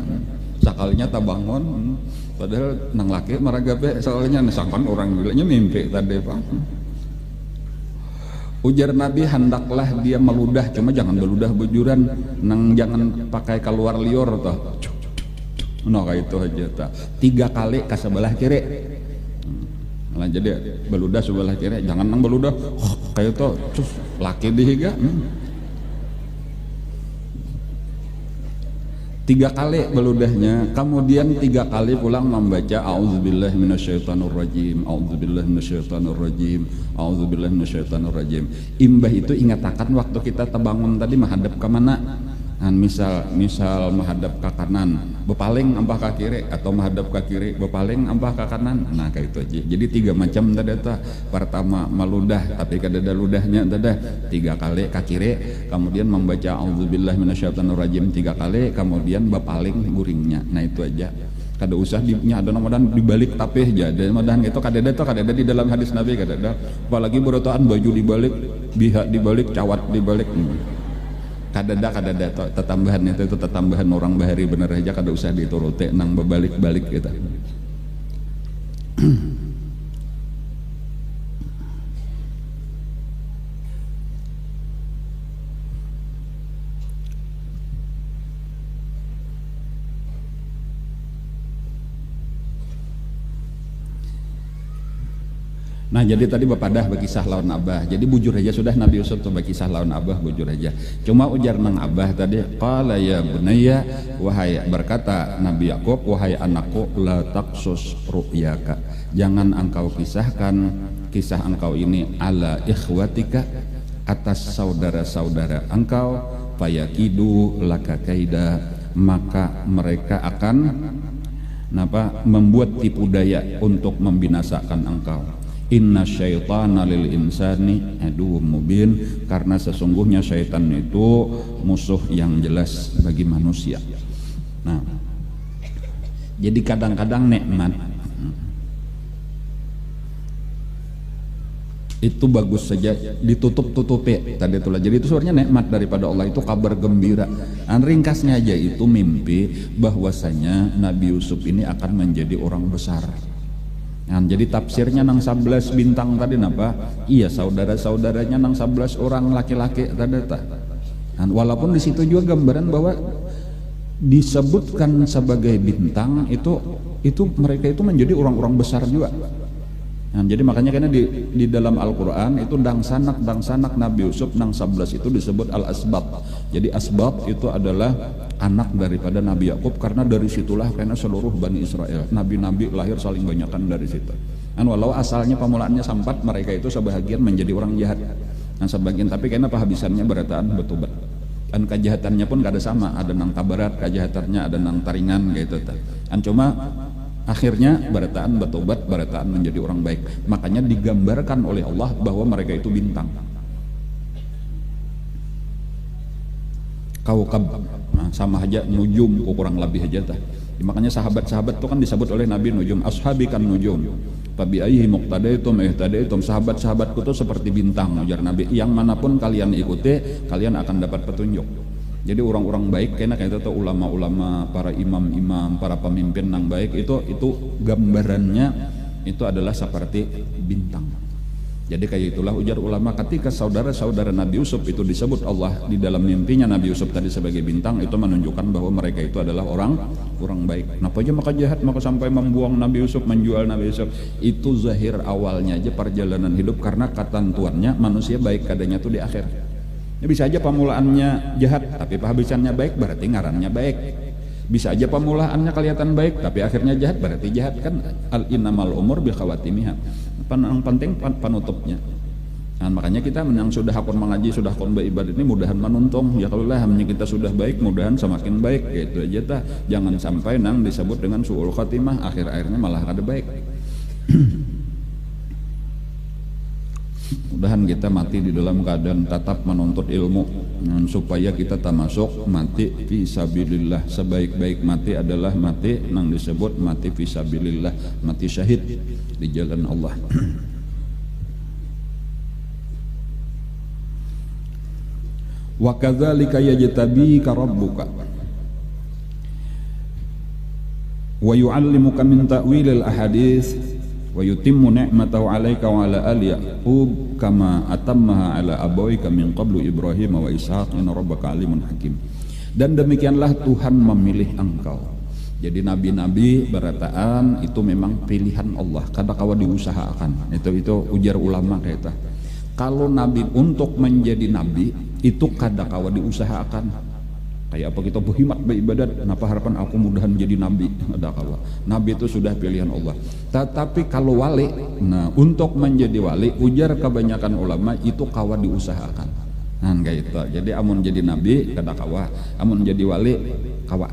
A: Sakalinya tak bangun padahal nang laki maragape soalnya nesangkan orang gilanya mimpi tadi Pak. Ujar Nabi hendaklah dia meludah, cuma jangan meludah bujuran, nang jangan pakai keluar liur toh. Nah kayak itu aja ta. 3 kali ke sebelah kiri. Nah jadi beludah sebelah kiri, jangan nang beludah kayak itu cus laki dihiga. 3 kali beludahnya, kemudian 3 kali pulang membaca a'udzubillahi minasyaitonirrajim, a'udzubillahi minasyaitonirrajim, a'udzubillahi minasyaitonirrajim. Imbah itu ingatakan waktu kita terbangun tadi menghadap ke mana? Misal menghadap ke kanan, bepaling ampah ke kiri, atau menghadap ke kiri, bepaling ampah ke kanan. Nah kayak itu aja. Jadi 3 macam tadi ta. Pertama meludah, tapi kada ada ludahnya tadi 3 kali ke kiri, kemudian membaca auzubillahi minasyaitonirrajim 3 kali, kemudian bepaling guringnya. Nah itu aja. Kada usah ada nomodan dibalik tapih aja. Nomodan itu kada ada di dalam hadis Nabi kada ada. Apalagi berotaan baju dibalik, bihak dibalik, cawat dibalik. Kadada tetambahan itu tetambahan orang bahari bener aja kada usah dituruti nang bebalik-balik kita. Nah jadi tadi bapadah berkisah lawan abah. Jadi bujur aja sudah Nabi Yusuf tuh berkisah lawan abah bujur aja. Cuma ujar nang abah tadi qala ya bunayya, wahai berkata Nabi Yakub, wahai anakku, la taqsus ru'yaka, jangan engkau kisahkan kisah engkau ini ala ikhwatika, atas saudara-saudara engkau, fayakidu laka kaida, maka mereka akan membuat tipu daya untuk membinasakan engkau. Inna syaitana lil insani aduwwum mubin, karena sesungguhnya syaitan itu musuh yang jelas bagi manusia. Nah, jadi kadang-kadang nikmat itu bagus saja ditutup-tutupi tadi itulah. Jadi itu sebenarnya nikmat daripada Allah, itu kabar gembira. Ringkasnya aja itu mimpi bahwasanya Nabi Yusuf ini akan menjadi orang besar. Nah, jadi tafsirnya nang 11 bintang tadi napa? Iya, saudara-saudaranya nang 11 orang laki-laki tadi tak. Nah, walaupun di situ juga gambaran bahwa disebutkan sebagai bintang itu mereka itu menjadi orang-orang besar juga. Nah, jadi makanya karena di dalam Al-Qur'an itu dang sanak Nabi Yusuf nang 11 itu disebut al-asbab. Jadi asbab itu adalah anak daripada Nabi Yakub, karena dari situlah karena seluruh Bani Israel, nabi-nabi lahir saling banyakan dari situ. Walau asalnya pemulaannya sampat, mereka itu sebahagian menjadi orang jahat. Sebagian tapi kenapa habisannya berataan betubat. Kejahatannya pun kada sama, ada nang tabarat kejahatannya, ada nang taringan gitu. Cuma akhirnya berataan betubat, berataan menjadi orang baik. Makanya digambarkan oleh Allah bahwa mereka itu bintang. Kaukab, sama aja nujum, kurang lebih aja. Makanya sahabat-sahabat itu kan disebut oleh Nabi nujum, ashabi kan nujum. Fabi ayyi muqtadaitum ihtadaitum, sahabat-sahabatku itu seperti bintang, ujar Nabi. Yang manapun kalian ikuti, kalian akan dapat petunjuk. Jadi orang-orang baik kayaknya kayak itu ulama-ulama, para imam-imam, para pemimpin yang baik itu gambarannya itu adalah seperti bintang. Jadi kayak itulah ujar ulama, ketika saudara-saudara Nabi Yusuf itu disebut Allah di dalam mimpinya Nabi Yusuf tadi sebagai bintang, itu menunjukkan bahwa mereka itu adalah orang baik. Kenapa aja maka jahat, maka sampai membuang Nabi Yusuf, menjual Nabi Yusuf? Itu zahir awalnya aja perjalanan hidup, karena ketentuannya manusia baik kadanya tuh di akhir. Ya, bisa aja pemulaannya jahat tapi penghabisannya baik, berarti ngarannya baik. Bisa aja pemulaannya kelihatan baik tapi akhirnya jahat, berarti jahat kan. Al innamal umur bi khawatimiha. Yang penting panutupnya. Makanya kita yang sudah hakun mengaji, sudah hakun beribadah ini mudahan menuntung. Ya kalau lah kita sudah baik, mudahan semakin baik gitu aja ta. Jangan sampai nang disebut dengan suul khatimah, akhir-akhirnya malah kada baik. Mudahan kita mati di dalam keadaan tetap menuntut ilmu, supaya kita tak masuk mati fisabilillah. Sebaik-baik mati adalah mati nang disebut mati fisabilillah, mati syahid di jalan Allah. Wa kadzalika yajtabika rabbuka wa yu'allimuka min ta'wilil ahadits wa yutimmu ni'matahu 'alaika wa 'ala ali Yaqub kama atammaha 'ala abawika min qablu Ibrahim wa Ishaq inna rabbaka 'alimun hakim. Dan demikianlah Tuhan memilih engkau. Jadi nabi-nabi berataan itu memang pilihan Allah, kada kawa diusahakan. Itu ujar ulama kayak itu. Kalau nabi untuk menjadi nabi itu kada kawa diusahakan. Kayak apa kita berhimat beribadat, kenapa harapan aku mudahan jadi nabi? Ada kawa. Nabi itu sudah pilihan Allah. Tetapi kalau wali, nah untuk menjadi wali, ujar kebanyakan ulama itu kawa diusahakan. Nah kayak itu. Jadi amun jadi nabi kada kawa, amun jadi wali kawa.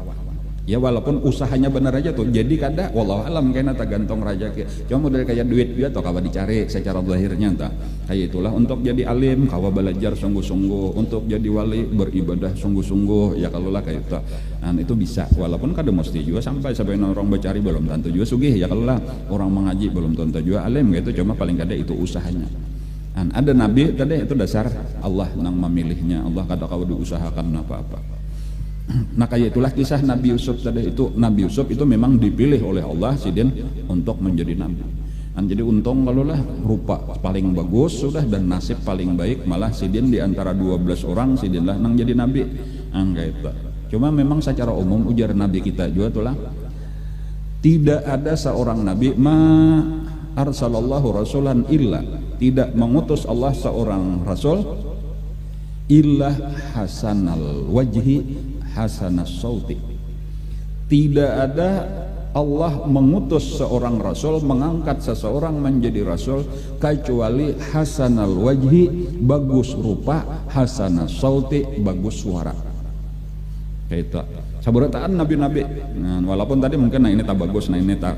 A: Ya walaupun usahanya benar aja tuh, jadi kada wallahu alam kayaknya tergantung rezeki. Cuma model kayak duit dia atau kawa dicari secara zahirnya entah. Kayak itulah untuk jadi alim kawa belajar sungguh-sungguh, untuk jadi wali beribadah sungguh-sungguh. Ya kalau lah kayak itu. Nah itu bisa, walaupun kada mesti juga sampai orang bercari belum tentu juga sugih. Ya kalau lah orang mengaji belum tentu juga alim gitu, cuma paling kada itu usahanya. Dan ada nabi tadi itu dasar Allah nang memilihnya, Allah kada kawa diusahakan apa-apa. Nah kayak itulah kisah Nabi Yusuf tadi itu. Nabi Yusuf itu memang dipilih oleh Allah sidin untuk menjadi nabi. Dan jadi untung kalau lah rupa paling bagus sudah dan nasib paling baik, malah sidin di antara 12 orang sidin lah nang jadi nabi. Kayak itu. Cuma memang secara umum ujar nabi kita juga tuh lah, tidak ada seorang nabi arsalallahu rasulan illa, tidak mengutus Allah seorang rasul illa hasanal wajhi hasanas sauti. Tidak ada Allah mengutus seorang rasul, mengangkat seseorang menjadi rasul kecuali hasanal wajhi, bagus rupa, hasanas sauti, bagus suara. Kayak itu. Sabarataan nabi-nabi. Nah, walaupun tadi mungkin ini tak bagus, nah ini tak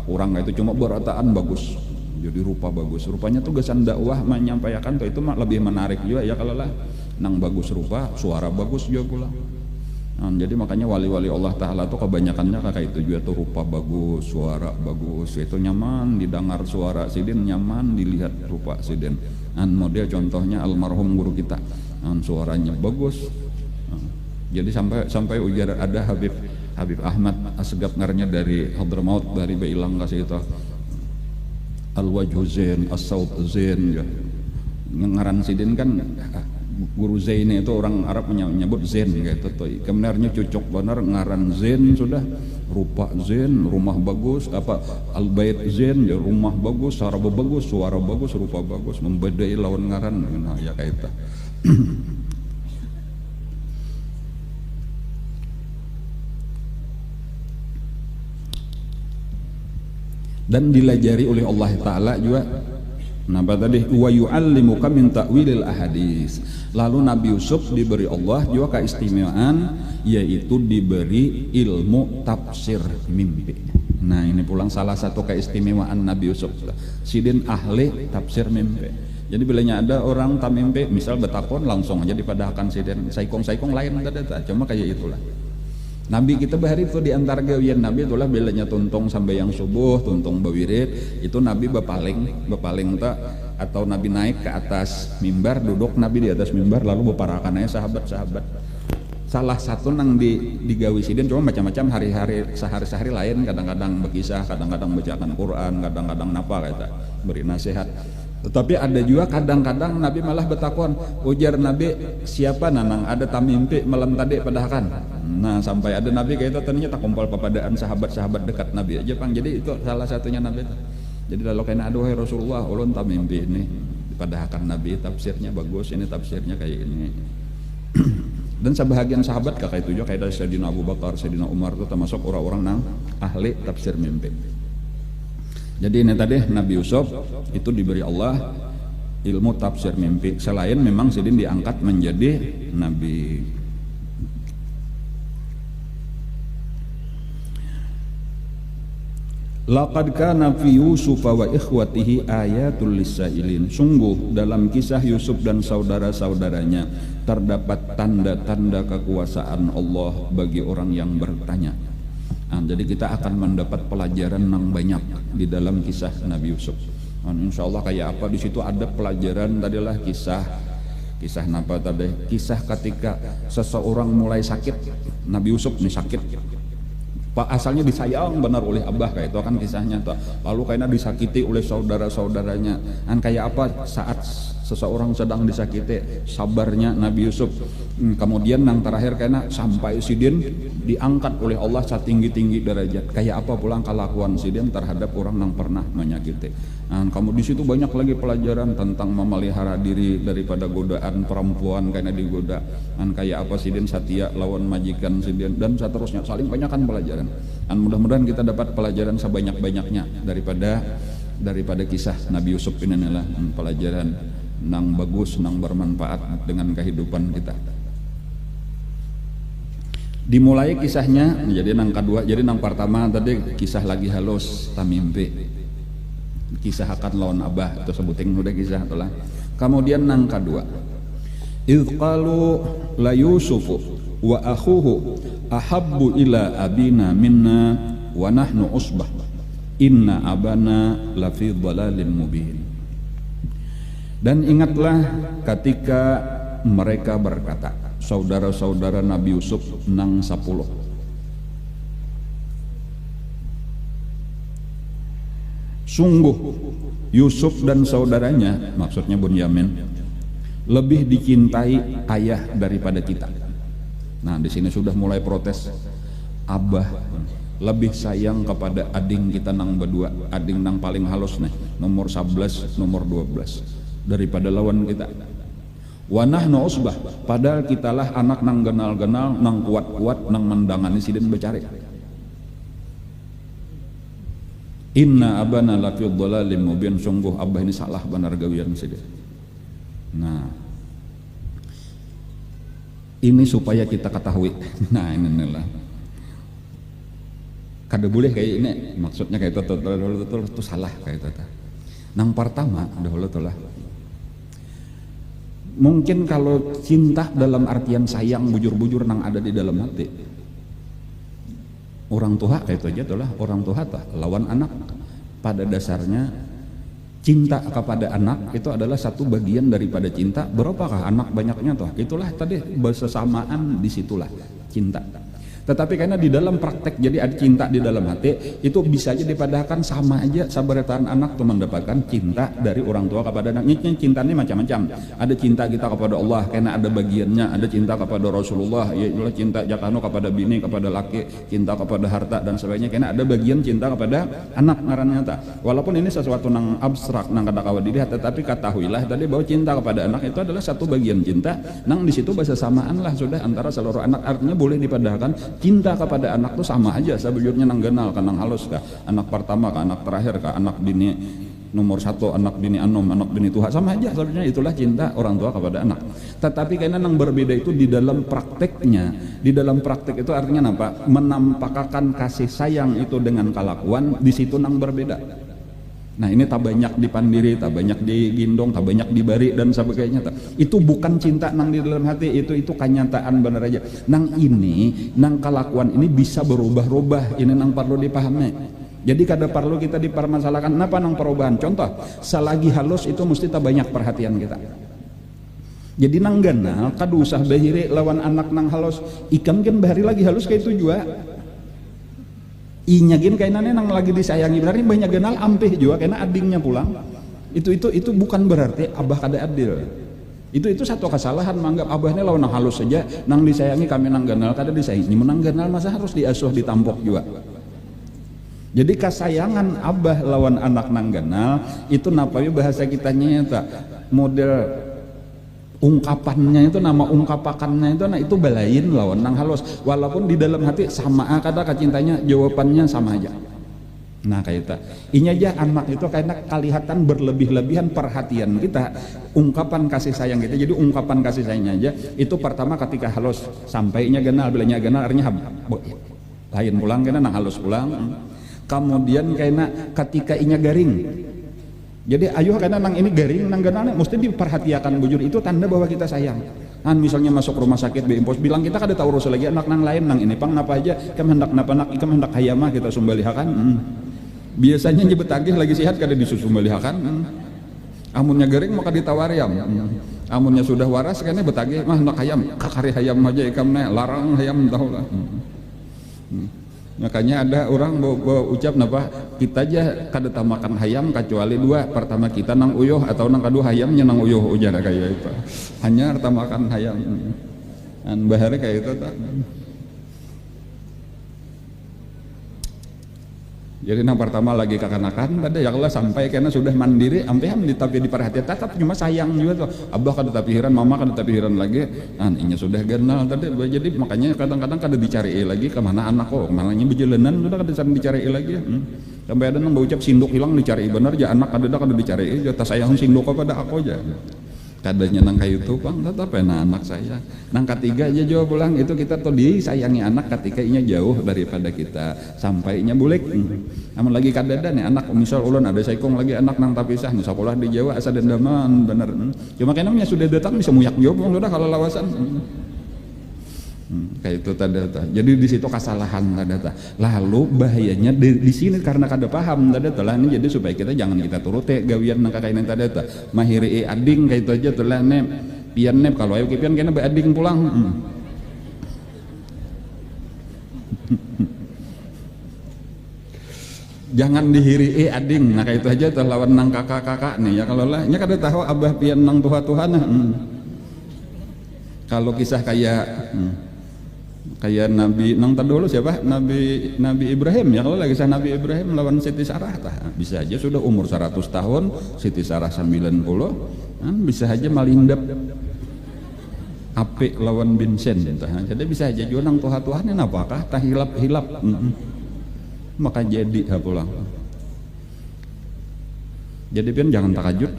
A: kurang, itu cuma berataan bagus. Jadi rupa bagus. Rupanya tugasan dakwah menyampaikan tuh itu lebih menarik juga ya kalau lah nang bagus rupa, suara bagus juga pula. Jadi makanya wali-wali Allah Ta'ala tuh kebanyakannya kayak itu juga tuh, rupa bagus, suara bagus, itu nyaman didengar suara sidin, nyaman dilihat rupa sidin. Model contohnya almarhum guru kita, suaranya bagus. Jadi sampai ujar ada Habib Ahmad Asgab ngarnya dari Hadramaut, dari Beilang kasih itu al-wajhu zain, as-saut zain ya. Ngaran sidin kan guru Zain itu orang Arab menyebut Zain gitu tuh. Kebenarnya cocok benar ngaran Zain sudah, rupa Zain, rumah bagus, apa al-bait Zain ya, rumah bagus, suara bagus, rupa bagus, membedai lawan ngaran. Nah ya kayak itu. dan dilajari oleh Allah Ta'ala juga. Napa tadi wa yu'allimuka min ta'wilil ahadits. Lalu Nabi Yusuf diberi Allah juga keistimewaan, yaitu diberi ilmu tafsir mimpi. Nah ini pulang salah satu keistimewaan Nabi Yusuf, sidin ahli tafsir mimpi. Jadi bilanya ada orang tam mimpi misal betakon langsung aja dipadahkan sidin saikong lain ada, cuma kayak itulah Nabi kita bahari itu diantar gawian Nabi itulah bilanya tuntung sampai yang subuh, tuntung bawirid itu Nabi bepaling tak atau Nabi naik ke atas mimbar, duduk Nabi di atas mimbar lalu beparakan aja sahabat-sahabat. Salah satu nang digawi sidin cuma macam-macam hari-hari sehari-sehari lain, kadang-kadang berkisah, kadang-kadang bacakan Quran, kadang-kadang napa kata beri nasihat. Tetapi ada juga kadang-kadang Nabi malah betakon, ujar Nabi siapa nanang ada tamimpi malam tadi padahkan. Nah sampai ada Nabi kayak itu ternyata kumpul pepadaan sahabat-sahabat dekat Nabi aja pang. Jadi itu salah satunya Nabi itu. Jadi kalau kena aduh hai Rasulullah ulun tamimpi ini padahkan Nabi tafsirnya bagus, ini tafsirnya kayak ini. Dan sebahagian sahabat kakak itu juga kayak Sayyidina Abu Bakar, Sayyidina Umar itu termasuk orang-orang nang ahli tafsir mimpi. Jadi ini tadi Nabi Yusuf itu diberi Allah ilmu tafsir mimpi. Selain memang sidin diangkat menjadi nabi. Laqad kana fi Yusuf wa ikhwatihi ayatul lisailin. Sungguh dalam kisah Yusuf dan saudara-saudaranya terdapat tanda-tanda kekuasaan Allah bagi orang yang bertanya. Nah, jadi kita akan mendapat pelajaran yang banyak di dalam kisah Nabi Yusuf. Nah, insya Allah kayak apa di situ ada pelajaran tadilah kisah napa tadi? Kisah ketika seseorang mulai sakit. Nabi Yusuf nih sakit. Pak asalnya disayang benar oleh abah kayak itu kan kisahnya tuh. Lalu kayaknya disakiti oleh saudara-saudaranya. Kan kayak apa saat seseorang sedang disakiti sabarnya Nabi Yusuf. Kemudian yang terakhir kayaknya sampai sidin diangkat oleh Allah setinggi-tinggi derajat. Kayak apa pulang kelakuan sidin terhadap orang yang pernah menyakiti. Nah, kamu di situ banyak lagi pelajaran tentang memelihara diri daripada godaan perempuan karena digoda. Dan kayak apa sidin setia lawan majikan sidin dan seterusnya, saling banyakkan pelajaran. Dan mudah-mudahan kita dapat pelajaran sebanyak-banyaknya daripada kisah Nabi Yusuf ini adalah pelajaran nang bagus, nang bermanfaat dengan kehidupan kita. Dimulai kisahnya jadi nang kedua, jadi nang pertama tadi kisah lagi halus tamimpi, kisah akan lawan abah itu sebutin udah kisah itulah. Kemudian nang kedua, idz qalu la yusufu wa akhuhu ahabbu ila abina minna wa nahnu usbah inna abana lafi dhalalin mubin. Dan ingatlah ketika mereka berkata, saudara-saudara Nabi Yusuf nang 10. Sungguh Yusuf dan saudaranya, maksudnya Bunyamin, lebih dicintai ayah daripada kita. Nah, di sini sudah mulai protes. Abah lebih sayang kepada ading kita nang berdua, ading nang paling halus nih, nomor 11, nomor 12 daripada lawan kita. Wa nahnu usbah, padahal kitalah anak nang genal-genal, nang kuat-kuat, nang mendangani sidin becari. Inna abana lafi dhalalin mubin, sungguh abah ini salah benar gawian sidin. Nah, ini supaya kita ketahui. Nah, inilah kada boleh kayak ini, maksudnya kayak itu salah kayak itu. Nang pertama dahulu itulah mungkin kalau cinta dalam artian sayang bujur-bujur nang ada di dalam hati orang tua kayak itu aja itulah orang tua lawan anak. Pada dasarnya cinta kepada anak itu adalah satu bagian daripada cinta. Berapakah anak banyaknya toh, itulah tadi bersamaan disitulah cinta. Tetapi karena di dalam praktek jadi ada cinta di dalam hati, itu bisa aja dipadahkan sama aja sabaratan anak tuh mendapatkan cinta dari orang tua kepada anaknya. Cinta ini macam-macam. Ada cinta kita kepada Allah karena ada bagiannya, ada cinta kepada Rasulullah, yaitu cinta jakano kepada bini, kepada laki, cinta kepada harta dan sebagainya. Karena ada bagian cinta kepada anak ngarannya ta. Walaupun ini sesuatu nang abstrak nang kada kawa dilihat, tetapi ketahuilah tadi bahwa cinta kepada anak itu adalah satu bagian cinta. Nang di situ bahasa samaan lah sudah antara seluruh anak, artinya boleh dipadahkan cinta kepada anak tuh sama aja sebujurnya nang genal ka nang halus ka anak pertama ka anak terakhir ka anak bini nomor satu, anak bini anom, anak bini tuha, sama aja sebenarnya. Itulah cinta orang tua kepada anak. Tetapi karena yang berbeda itu di dalam prakteknya. Di dalam praktek itu artinya apa? Menampakkan kasih sayang itu dengan kelakuan, di situ nang berbeda. Nah ini tak banyak dipandiri, tak banyak digindong, tak banyak dibari dan sebagainya. Itu bukan cinta nang di dalam hati, itu kenyataan benar aja. Nang ini, nang kelakuan ini bisa berubah-ubah. Ini nang perlu dipahami. Jadi kada perlu kita dipermasalahkan kenapa nang perubahan. Contoh, selagi halus itu mesti tak banyak perhatian kita. Jadi nang ganal kada usah bahiri lawan anak nang halus. Ikan kan bahari lagi halus kayak itu juga. Inyagin kainannya nang lagi disayangi berarti banyak ganal ampih juga karena adingnya pulang. Itu bukan berarti abah kada adil. Itu satu kesalahan menganggap abahnya lawan nang halus saja nang disayangi kami nang ganal kada disayangi. Nang ganal masa harus diasuh ditampok juga. Jadi kesayangan abah lawan anak nang ganal itu napawi bahasa kitanya tak model ungkapannya itu nama ungkapakannya itu nah itu balain lawan nang halus walaupun di dalam hati sama kata kacintanya jawabannya sama aja. Nah kayak itu inya aja anak itu karena kelihatan berlebih-lebihan perhatian kita ungkapan kasih sayang kita. Jadi ungkapan kasih sayangnya aja itu pertama ketika halus sampainya ganal bilanya ganal artinya lain pulang karena nang halus pulang. Kemudian karena ketika inya garing, jadi ayuh karena nang ini garing nang ganane mesti diperhatikan bujur itu tanda bahwa kita sayang. Kan misalnya masuk rumah sakit beimpos bilang kita kada tahu urus lagi anak nang lain nang ini pang napa aja kem hendak napa nak ikam hendak hayama kita sumbalihakan. Biasanya nyebet agih lagi sehat kada disusumbalihakan. Amunnya garing maka ditawariam. Amunnya sudah waras kayaknya betagih mah hendak hayam kakari hayam aja ikamnya larang hayam tahu lah. Makanya ada orang bawa ucap napa kita aja kada makan hayam kecuali dua, pertama kita nang uyuh atau nang kedua hayamnya nang uyuh ujar kayak itu hanya makan hayam an bahari kayak itu tak. Jadi nang pertama lagi kekanakan ada ya Allah sampai karena sudah mandiri sampai tapi diperhatikan tetap cuma sayang juga tuh abah kada tapihiran mama kada tapihiran lagi inya sudah ganal tadi jadi makanya kadang-kadang kada dicari lagi kemana anak kok malahnya berjalanan sudah kada dicari lagi sampai ada nang ucap sinduk hilang dicari bener aja anak kada dicari jatah sayang sinduk kepada aku aja kadanya nang kayu itu bang tetap enak anak saya nang ketiga aja jawab pulang itu kita tuh disayangi anak ketika inya jauh daripada kita sampai inya bulik namun lagi kadada nih anak misal ulun ada saikong lagi anak nang tapisah nih sekolah di Jawa asa dendaman bener cuma kayaknya sudah datang bisa muyak jawab sudah kalau lawasan kayak itu tanda. Jadi di situ kesalahan tanda. Lalu bahayanya di sini karena kada paham tanda lah ini jadi supaya kita jangan kita turuti gawian nang kakainan tanda mahiri ading kayak itu aja telah ne pian ne kalau ayo kipian kena ading pulang. Jangan dihiri ading nah kayak itu aja telah lawan nang kakak-kakak nih ya kalau lah nya kada tahu abah pian nang tuha-tuhan kalau kisah kayak Nabi nang dulu siapa Nabi Ibrahim ya kalau lagi kisah Nabi Ibrahim lawan Siti Sarah bisa aja sudah umur 100 tahun Siti Sarah 90 kan bisa aja malindap apik lawan Vincent jadi bisa aja juga nang tuha-tuhan ini apakah tah hilap maka jadi pulang jadi pian jangan takajud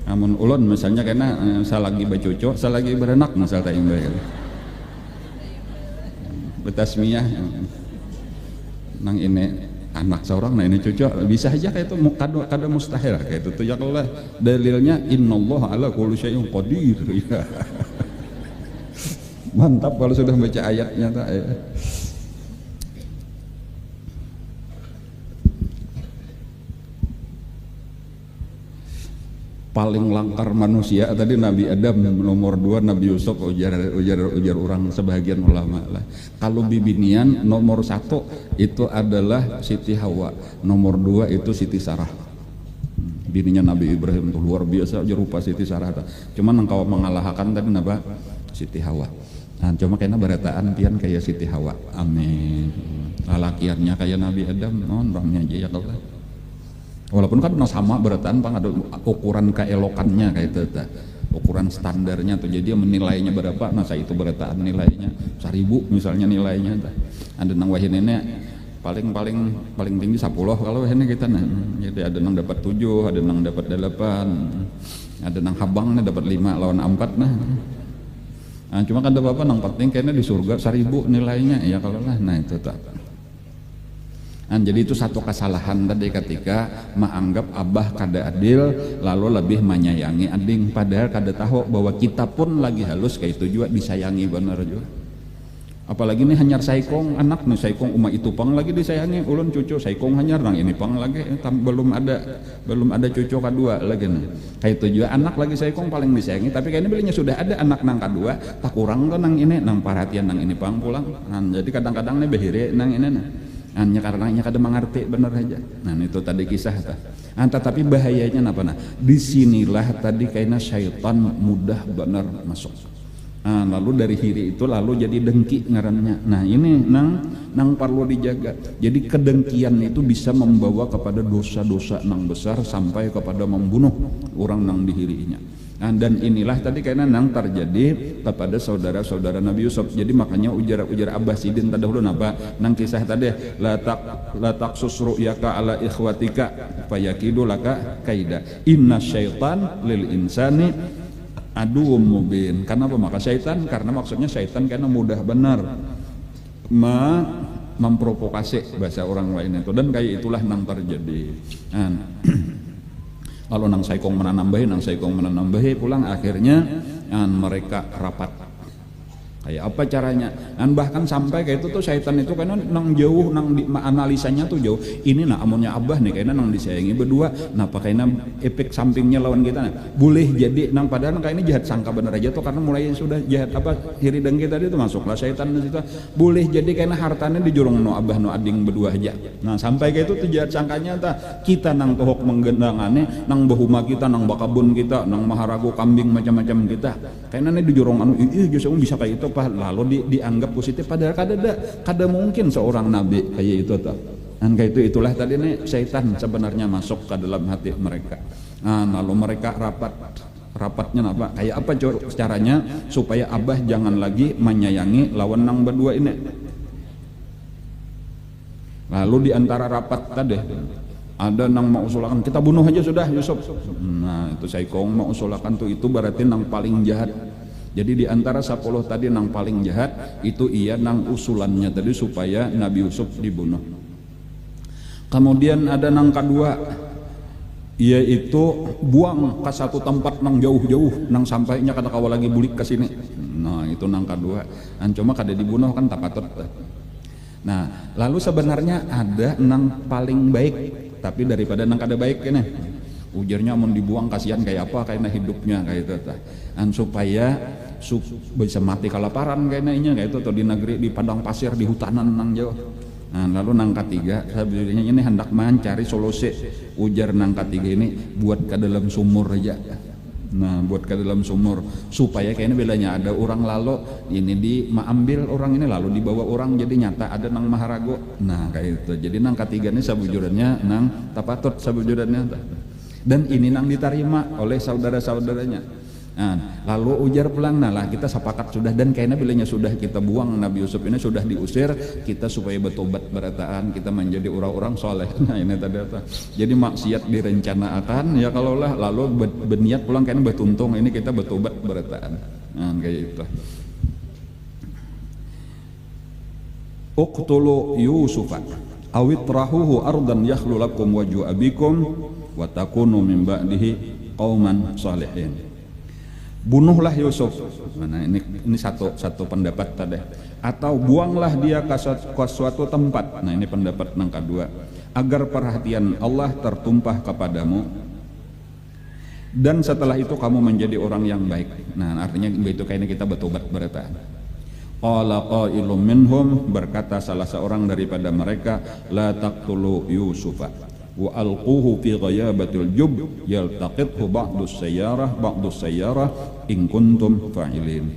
A: amun ulun misalnya karena saya lagi bercucu saya lagi berenak misal tak imbah betasmiyah nang ini anak seorang nah ini cucu bisa aja kayak itu kada mustahil kayak itu tuh ya Allah dalilnya innallaha ala kulli syai'in qadir ya. Mantap kalau sudah baca ayatnya tak ya. Paling langkar manusia tadi Nabi Adam nomor 2 Nabi Yusuf ujar orang sebagian ulama lah. Kalau bibinian nomor 1 itu adalah Siti Hawa, nomor 2 itu Siti Sarah. Bininya Nabi Ibrahim tuh luar biasa aja rupa Siti Sarah. Cuman engkau mengalahkan tadi napa Siti Hawa. Nah, cuma kayaknya berataan pian kayak Siti Hawa. Amin. Lalakiannya kayak Nabi Adam, non ramnya aja ya Allah. Walaupun kan sama berataan pang ada ukuran keelokannya kayak itu ukuran standarnya tuh. Jadi dia menilainya berapa, nah saya itu berataan nilainya 1000 misalnya nilainya. Ada nang wahin ini paling tinggi 10 kalau ini kita nah. Jadi ada nang dapat 7, ada nang dapat 8, ada nang habangnya dapat 5 lawan 4 nah. Nah, cuma kan apa nang penting kayaknya di surga 1000 nilainya ya kalau lah. Nah itu tak. Nah, jadi itu satu kesalahan tadi ketika menganggap abah kada adil lalu lebih menyayangi ading, padahal kada tahu bahwa kita pun lagi halus kayak itu juga disayangi benar juga. Apalagi nih hanyar saikong anak nih saikong uma itu pang lagi disayangi, ulun cucu saikong hanyar nang ini pang lagi belum ada cucu kedua lagi nih. Kayak itu juga anak lagi saikong paling disayangi, tapi kayaknya belinya sudah ada anak nang kedua tak kurang tuh nang ini nang perhatian nang ini pang pulang. Nah, jadi kadang-kadang nih behire nang ini nah. Hanya karena kada mengerti benar aja. Nah itu tadi kisah ta. Nah, tetapi bahayanya apa nah? Disinilah tadi kayaknya syaitan mudah benar masuk. Nah, lalu dari hiri itu lalu jadi dengki ngarannya. Nah ini nang perlu dijaga. Jadi kedengkian itu bisa membawa kepada dosa-dosa nang besar sampai kepada membunuh orang nang dihirinya. Nah, dan inilah tadi kayaknya nang terjadi kepada saudara-saudara Nabi Yusuf. Jadi makanya ujar Abah Sidin tadi dahulu napa nang kisah tadi la taqsus ru'yaka ala ikhwatika fayakidu laka kaida inna syaitan lil insani aduwwum mubin. Kenapa maka syaitan? Karena maksudnya syaitan karena mudah benar memprovokasi bahasa orang lain itu, dan kayak itulah nang terjadi. Nah, lalu nang saikong menanambahi pulang akhirnya mereka rapat. Kayak apa caranya? Dan bahkan sampai kayak itu tuh syaitan itu karena nang jauh nang analisanya tuh jauh. Ini nah amunnya abah nih kayaknya nang disayangi berdua. Nah pakainya efek sampingnya lawan kita. Nah, boleh jadi nang padahal kayak ini jahat sangka bener aja tuh karena mulai sudah jahat apa hirideng kita itu masuklah syaitan di situ. Boleh jadi karena hartanya dijurung no abah no ading berdua aja. Nah sampai kayak itu tuh jahat sangkanya kita nang tohok menggendangane nang bahuma kita nang bakabun kita nang maharago kambing macam-macam kita. Kayaknya nih dijurung justru bisa kayak itu lalu dianggap positif padahal kada mungkin seorang nabi kayak itu tuh. Dan kayak itulah tadi nih syaitan sebenarnya masuk ke dalam hati mereka. Nah, lalu mereka rapatnya apa? Kayak apa caranya supaya abah jangan lagi menyayangi lawan nang berdua ini. Lalu diantara rapat tadi ada nang mau usulkan kita bunuh aja sudah Yusuf. Nah itu saikong mau usulkan tuh itu berarti nang paling jahat. Jadi di antara 10 tadi nang paling jahat itu ia nang usulannya tadi supaya Nabi Yusuf dibunuh. Kemudian ada nang kedua yaitu buang ke satu tempat nang jauh-jauh nang sampainya kata kawa lagi bulik ke sini. Nah itu nang kedua. Dan cuma kada dibunuh kan tak patut. Nah lalu sebenarnya ada nang paling baik tapi daripada nang kada baik ini. Ujarnya mau dibuang kasihan kayak apa kayaknya hidupnya kayak itu dan supaya bisa mati kelaparan kayaknya kayak itu atau di negeri di padang pasir di hutanan nang jauh. Nah lalu nang ketiga sebenarnya ini hendak mencari solusi. Ujar nang ketiga ini buat ke dalam sumur aja. Nah buat ke dalam sumur supaya kayaknya bedanya ada orang lalu ini ambil orang ini lalu dibawa orang jadi nyata ada nang maharago. Nah kayak itu jadi nang ketiga ini sabujurannya nang tapatut sabujurannya. Dan ini nang diterima oleh saudara-saudaranya. Nah, lalu ujar pulang, nah lah kita sepakat sudah dan kayaknya bilanya sudah kita buang Nabi Yusuf ini sudah diusir kita supaya bertobat berataan kita menjadi orang-orang soleh. Nah ini tadi apa? Jadi maksiat direncanakan ya kalau lah lalu berniat pulang kayaknya bertuntung ini kita bertobat berataan. Nah kayak itu. Uqtulu Yusufa awitrahuhu ardan yakhlu lakum wajhu abikum wa takunu min ba'dihi qauman salihin. Bunuhlah Yusuf. Nah ini satu pendapat tadi. Atau buanglah dia ke suatu tempat. Nah ini pendapat yang kedua. Agar perhatian Allah tertumpah kepadamu. Dan setelah itu kamu menjadi orang yang baik. Nah artinya itu kayaknya kita bertobat berataan. Qala qailum minhum, berkata salah seorang daripada mereka, la taqtulu Yusufa wa alquhu fi ghayabatil jub yaltaqithu ba'dus sayyarah in kuntum fa'ilin.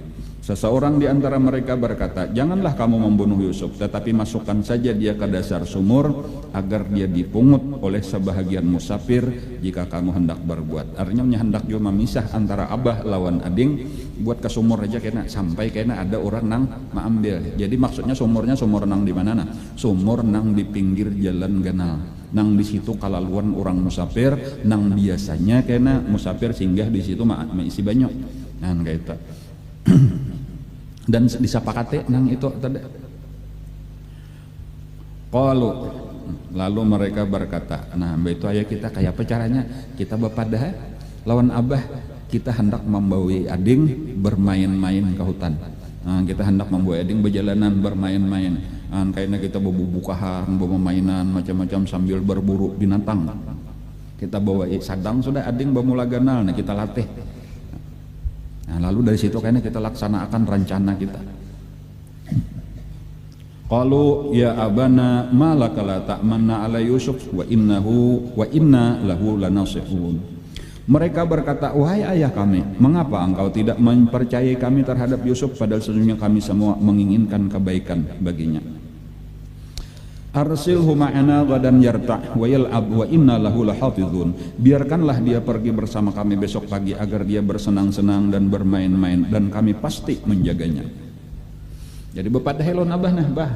A: Seseorang di antara mereka berkata, janganlah kamu membunuh Yusuf, tetapi masukkan saja dia ke dasar sumur agar dia dipungut oleh sebahagian musafir jika kamu hendak berbuat. Artinya hendak juga memisah antara abah lawan ading, buat ke sumur aja kena sampai kena ada orang nang mengambil. Jadi maksudnya sumurnya sumur nang di mana nah? Sumur nang di pinggir jalan ganal. Nang di situ kalaluan orang musafir, nang biasanya kena musafir singgah di situ isi banyak. Nah kayak itu. Dan disepakati nang itu tadi. Qalu, lalu mereka berkata, nah itu ayah kita kayak apa caranya? Kita bapadah lawan abah, kita hendak membawa ading bermain-main ke hutan. Nah, kita hendak membawa ading berjalanan bermain-main. Nah, kayaknya kita bubukahan, bawa mainan macam-macam sambil berburu binatang. Kita bawa sadang sudah ading bamula ganal, nah kita latih. Nah, lalu dari situ kayaknya kita laksanakan rencana kita. Qalu ya abana malaka la ta'manna ala Yusuf wa inna lahu lanasihun. Mereka berkata, wahai ayah kami, mengapa engkau tidak mempercayai kami terhadap Yusuf padahal sesungguhnya kami semua menginginkan kebaikan baginya. Arsilhu ma'ana ghadan yarta' wa yal'ab wa inna lahu lahafizun. Biarkanlah dia pergi bersama kami besok pagi agar dia bersenang-senang dan bermain-main dan kami pasti menjaganya. Jadi bapak helon abah nah bah,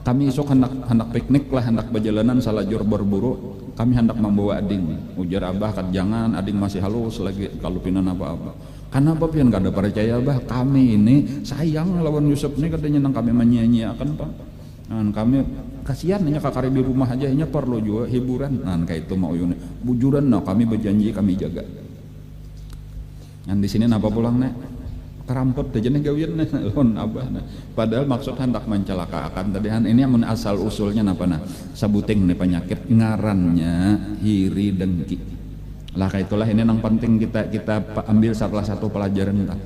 A: kami esok hendak piknik lah, hendak berjalanan salajur berburu, kami hendak membawa ading. Ujar abah kan jangan, ading masih halus lagi kalau pinan apa-apa. Karena apa pian gak ada percaya abah, kami ini sayang lawan Yusuf ini katanya nang kami menyanyiakan pak. Nah, kami kasihan nya kakari di rumah aja nya perlu juga hiburan. Nah kayak itu mau yune bujuran nah kami berjanji kami jaga. Nah di sini napa pulang nek kerampot aja nih gawian nih lon abah nah. Padahal maksud hendak mencelakakan tadi ini amun asal usulnya napa nah sabuting nih penyakit ngarannya hiri dengki. Lah kayak itulah ini nang penting kita ambil salah satu pelajaran kita.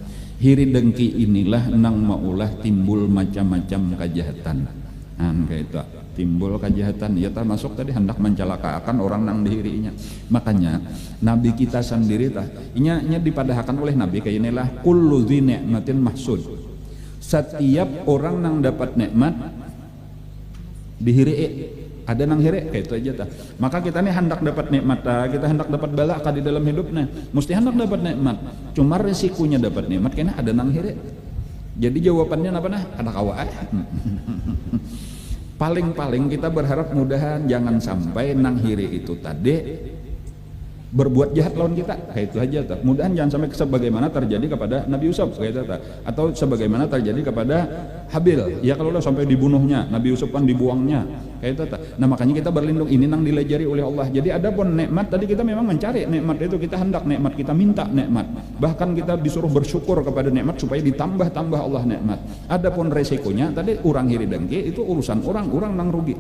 A: Hiri dengki inilah nang maulah timbul macam-macam kejahatan. Nah kayak itu timbul kejahatan ya termasuk tadi hendak mencelakakan orang nang dihirinya. Makanya nabi kita sendiri nya dipadahkan oleh nabi kayak inilah kullu dzi ni'matin mahsud. Setiap orang nang dapat nikmat dihiri ada nang hiri kayak itu aja tah. Maka kita nih hendak dapat nikmat kita hendak dapat bala di dalam hidupnya mesti hendak dapat nikmat. Cuma resikonya dapat nikmat karena ada nang hiri. Jadi jawabannya apa nah? Ada kawa. Paling-paling kita berharap mudahan jangan sampai nang hiri itu tadi berbuat jahat lawan kita kayak itu aja tak. Mudahan jangan sampai sebagaimana terjadi kepada Nabi Yusuf kayak itu tak. Atau sebagaimana terjadi kepada Habil ya kalau udah sampai dibunuhnya Nabi Yusuf kan dibuangnya kayak itu tak. Nah makanya kita berlindung ini nang dilajari oleh Allah. Jadi ada pun nikmat tadi kita memang mencari nikmat itu kita hendak nikmat kita minta nikmat bahkan kita disuruh bersyukur kepada nikmat supaya ditambah-tambah Allah nikmat. Adapun resikonya tadi orang hiri dengki itu urusan orang nang rugi.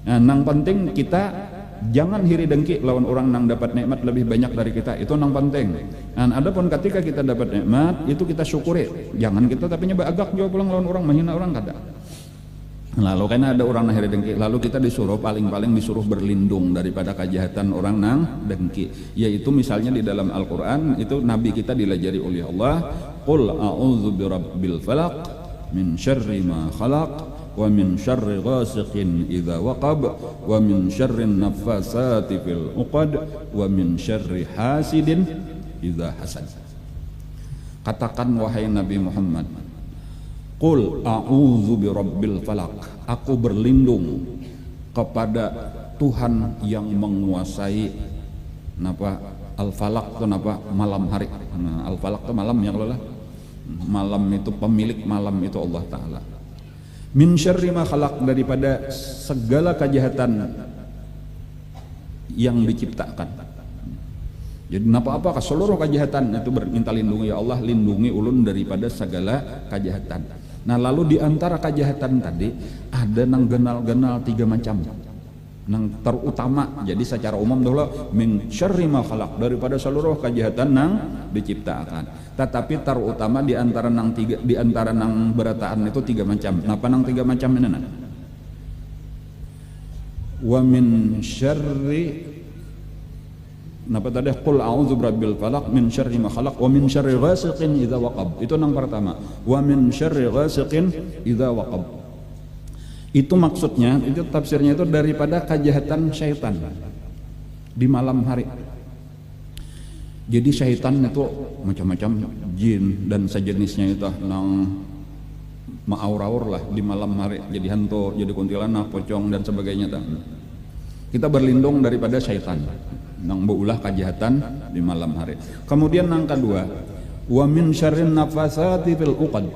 A: Nah nang penting kita jangan hiri dengki lawan orang nang dapat nikmat lebih banyak dari kita itu nang penting. Dan adapun ketika kita dapat nikmat itu kita syukuri. Jangan kita tapi nyoba agak juga pulang lawan orang menghina orang kada. Lalu karena ada orang nang hiri dengki lalu kita disuruh paling-paling disuruh berlindung daripada kejahatan orang nang dengki. Yaitu misalnya di dalam Al-Qur'an itu nabi kita dilajari oleh Allah, qul a'udzu birabbil falaq min syarri ma khalaq wa min syarri ghasiqin idza waqab wa min syarri naffasati fil uqad wa min syarri hasidin idza hasad. Katakan wahai Nabi Muhammad, qul a'udzu birabbil falaq, aku berlindung kepada Tuhan yang menguasai napa al-falaq itu napa malam hari. Nah, al-falaq itu malam ya kalau lah. Malam itu pemilik malam itu Allah Ta'ala. Min syarri ma khalaq, daripada segala kejahatan yang diciptakan. Jadi apa-apa seluruh kejahatan itu minta lindungi ya Allah, lindungi ulun daripada segala kejahatan. Nah lalu di antara kejahatan tadi ada nang genal-genal 3 macam. Nang terutama jadi secara umum dulu min syarri ma khalaq, daripada seluruh kejahatan nang diciptakan. Tetapi terutama di antara nang berataan itu 3 macam. Napa nang 3 macam ini nah? Wa min syarri Napa tadi qul a'udzu birabbil falaq min syarri ma khalaq wa min syarri ghasiqin idza waqab. Itu yang pertama. Wa min syarri ghasiqin idza waqab. Itu maksudnya, itu tafsirnya itu daripada kejahatan syaitan di malam hari. Jadi syaitan itu macam-macam jin dan sejenisnya itu nang ma'aur-aur lah di malam hari, jadi hantu, jadi kuntilanak, pocong dan sebagainya. Kita berlindung daripada syaitan nang beulah kejahatan di malam hari. Kemudian yang kedua, wa min syarrin nafasati fil uqad,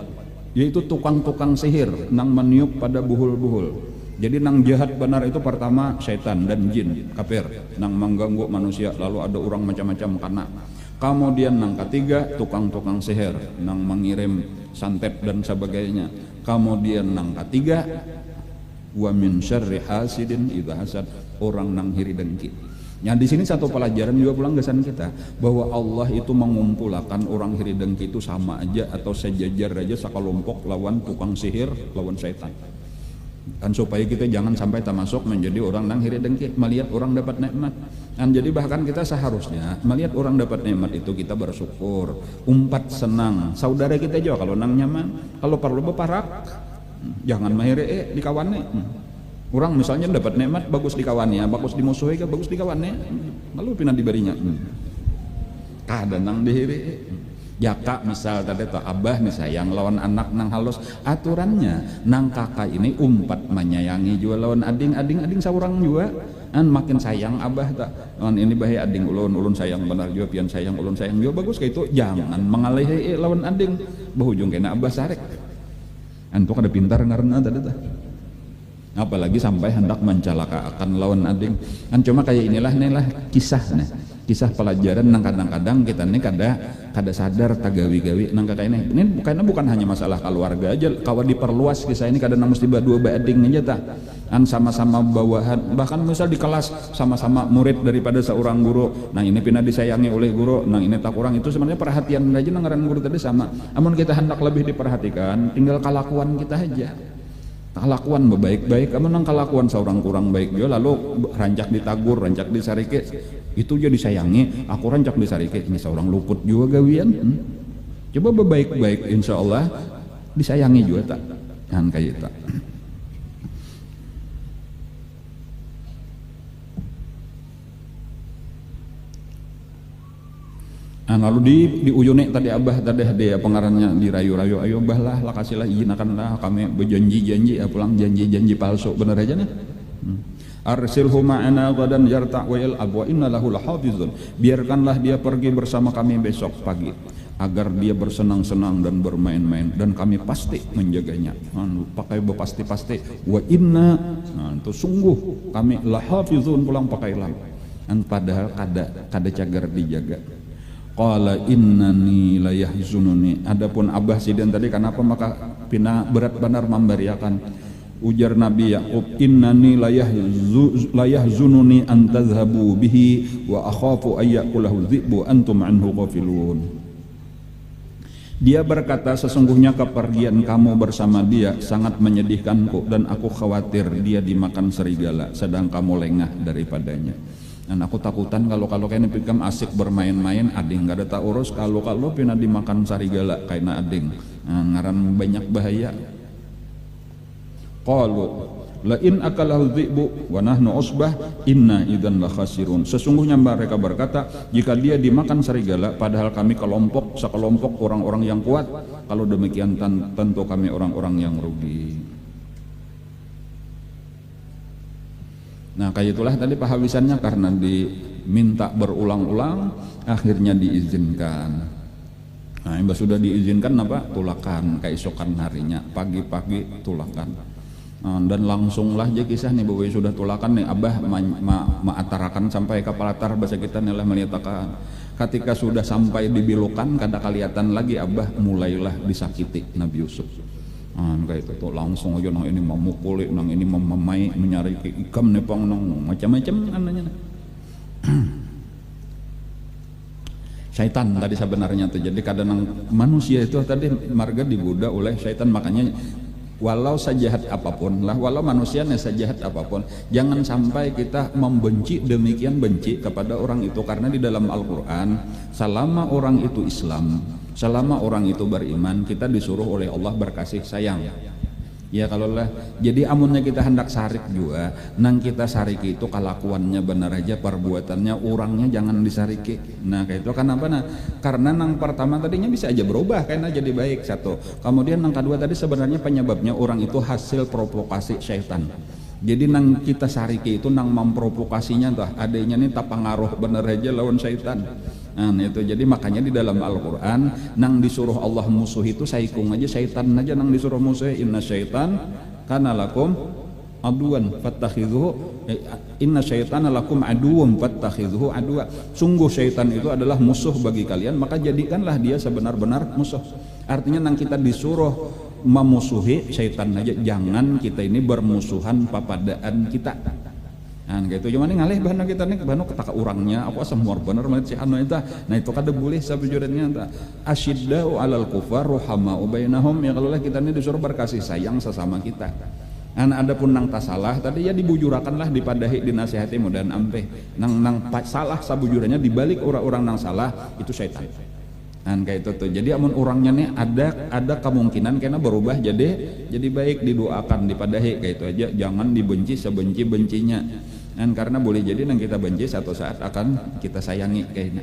A: yaitu tukang-tukang sihir nang meniup pada buhul-buhul. Jadi nang jahat benar itu pertama syaitan dan jin kafir nang mengganggu manusia, lalu ada orang macam-macam kena. Kemudian nang ketiga tukang-tukang sihir nang mengirim santet dan sebagainya. Kemudian nang ketiga wa min syarri hasidin idza hasad, orang nang hiri dengki. Nah di sini satu pelajaran juga pulang kesan kita, bahwa Allah itu mengumpulkan orang hiri dengki itu sama aja atau sejajar aja sekelompok lawan tukang sihir, lawan syaitan. Kan supaya kita jangan sampai termasuk menjadi orang nang hiri dengki, melihat orang dapat nikmat. Dan jadi bahkan kita seharusnya melihat orang dapat nikmat itu kita bersyukur, umpat senang. Saudara kita juga kalau nang nyaman, kalau perlu beparak, jangan mahiri di kawannya. Orang misalnya dapat nikmat bagus di kawannya, bagus di musuhnya, bagus di kawannya, lalu pindah diberinya. Kadang nang dihiri. Jaka misal tadi tuh abah nih sayang lawan anak nang halus, aturannya nang kakak ini umpat menyayangi juga lawan ading saurang juga. An makin sayang abah tak, lawan ini bahaya ading ulun sayang benar juga, pian sayang ulun sayang juga bagus kayak itu. Jangan mengalahi lawan ading, bahujung kena abah sarek. Antuk ada pintar karena tadi tuh. Apalagi sampai hendak mencelakakan lawan ading. Kan cuma kayak inilah kisah pelajaran nang kadang-kadang kita nih kada sadar tagawi-gawi nang kakak ini karena bukan hanya masalah keluarga aja, kawan diperluas kisah ini kadang mesti dua ading aja tak kan sama-sama bawahan, bahkan misal di kelas sama-sama murid daripada seorang guru, nah ini pindah disayangi oleh guru, nah ini tak kurang, itu sebenarnya perhatian aja nang ngaran guru tadi sama. Namun kita hendak lebih diperhatikan, tinggal kelakuan kita aja. Kelakuan baik-baik, kamu nang kelakuan seorang kurang baik juga, lalu rancak ditagur, rancak disarike, itu jadi sayangi, aku rancak disarike, ini seorang luput juga gawian. Coba baik-baik, insya Allah disayangi juga tak, kan kayak itu. Nah, lalu di uyunek tadi abah tadi dia pengarannya dirayu-rayu, ayo bah lah kasihlah izin akanlah kami berjanji-janji pulang janji-janji palsu bener aja nih. Arsilhu ma'ana ghadan yarta' wa yal'ab wa inna lahu lahafizun, biarkanlah dia pergi bersama kami besok pagi agar dia bersenang-senang dan bermain-main dan kami pasti menjaganya. Pakai berpasti-pasti wa inna, itu sungguh kami lahafizun, pulang pakai lam. Padahal kada cagar dijaga. Qala innani la yahzununi, adapun abah sidin tadi kenapa maka pina berat benar memberiakan. Ujar Nabi Yaqub, innani la yahzununi an tadhhabu bihi wa akhafu ay yaqulahu dhi'bu antum anhu ghafilun. Dia berkata, sesungguhnya kepergian kamu bersama dia sangat menyedihkanku dan aku khawatir dia dimakan serigala sedang kamu lengah daripadanya. Dan aku takutan kalau kayaknya pikam asik bermain-main ading gak ada tak urus, kalau pina dimakan sarigala kayaknya ading, ngaran banyak bahaya. Qalu la in akalahu dhi'bu wa nahnu usbah inna idzan la khasirun, sesungguhnya mereka berkata jika dia dimakan serigala padahal kami sekelompok orang-orang yang kuat, kalau demikian tentu kami orang-orang yang rugi. Nah kayak itulah tadi pahawisannya, karena diminta berulang-ulang akhirnya diizinkan. Nah yang sudah diizinkan apa? Tulakan keesokan harinya, pagi-pagi tulakan. Dan langsunglah aja kisah nih bahwa sudah tulakan nih abah maatarakan sampai ke palatar bahasa kita nih melihatkan. Ketika sudah sampai di bilukan kada kelihatan lagi, abah mulailah disakiti Nabi Yusuf. Kayak itu tuh langsung aja nang ini memukuli, nang ini memamai, menyari ikam nepang nang macam-macam ananya. Syaitan tadi sebenarnya tuh, jadi kadang manusia itu tadi marga digoda oleh syaitan, makanya walau sejahat apapun lah, walau manusianya sejahat apapun, jangan sampai kita membenci demikian benci kepada orang itu. Karena di dalam Al-Quran, selama orang itu Islam, selama orang itu beriman, kita disuruh oleh Allah berkasih sayang. Ya kalau lah, jadi amunnya kita hendak sarik juga, nang kita sariki itu kelakuannya benar aja, perbuatannya orangnya jangan disariki. Nah kayak itu kenapa? Nah karena nang pertama tadinya bisa aja berubah karena jadi baik satu. Kemudian nang kedua tadi sebenarnya penyebabnya orang itu hasil provokasi syaitan. Jadi nang kita sariki itu nang memprovokasinya tuh adanya nih tak pengaruh bener aja lawan syaitan. Nah itu jadi makanya di dalam Al-Quran nang disuruh Allah musuh itu saikung aja syaitan aja nang disuruh musuh. Inna syaitan kana lakum aduan fattakhidhuhu inna syaitana lakum aduwwum fattakhidhuhu aduwa. Sungguh syaitan itu adalah musuh bagi kalian, maka jadikanlah dia sebenar-benar musuh. Artinya nang kita disuruh memusuhi syaitan aja, jangan kita ini bermusuhan papadaan kita. Nah gitu cuman ngalih bahan kita nih bahan ketaka orangnya apa semua bener melihat si anu itu. Nah itu kada boleh sabujurnya ta asyiddau alal kufar ruhamau bainahum. Ya kalau kita ini disuruh berkasih sayang sesama kita. Nah adapun nang tak salah tadi ya dibujurakanlah, dipadahi, dinasihati mudahan ampeh. Nang salah sabujurnya dibalik orang-orang nang salah itu syaitan. Nah kayak itu tuh. Jadi amun orangnya nih ada kemungkinan karena berubah jadi baik, didoakan, dipadahi kayak itu aja. Jangan dibenci sebenci-bencinya. Dan karena boleh jadi nang kita benci satu saat akan kita sayangi kayaknya.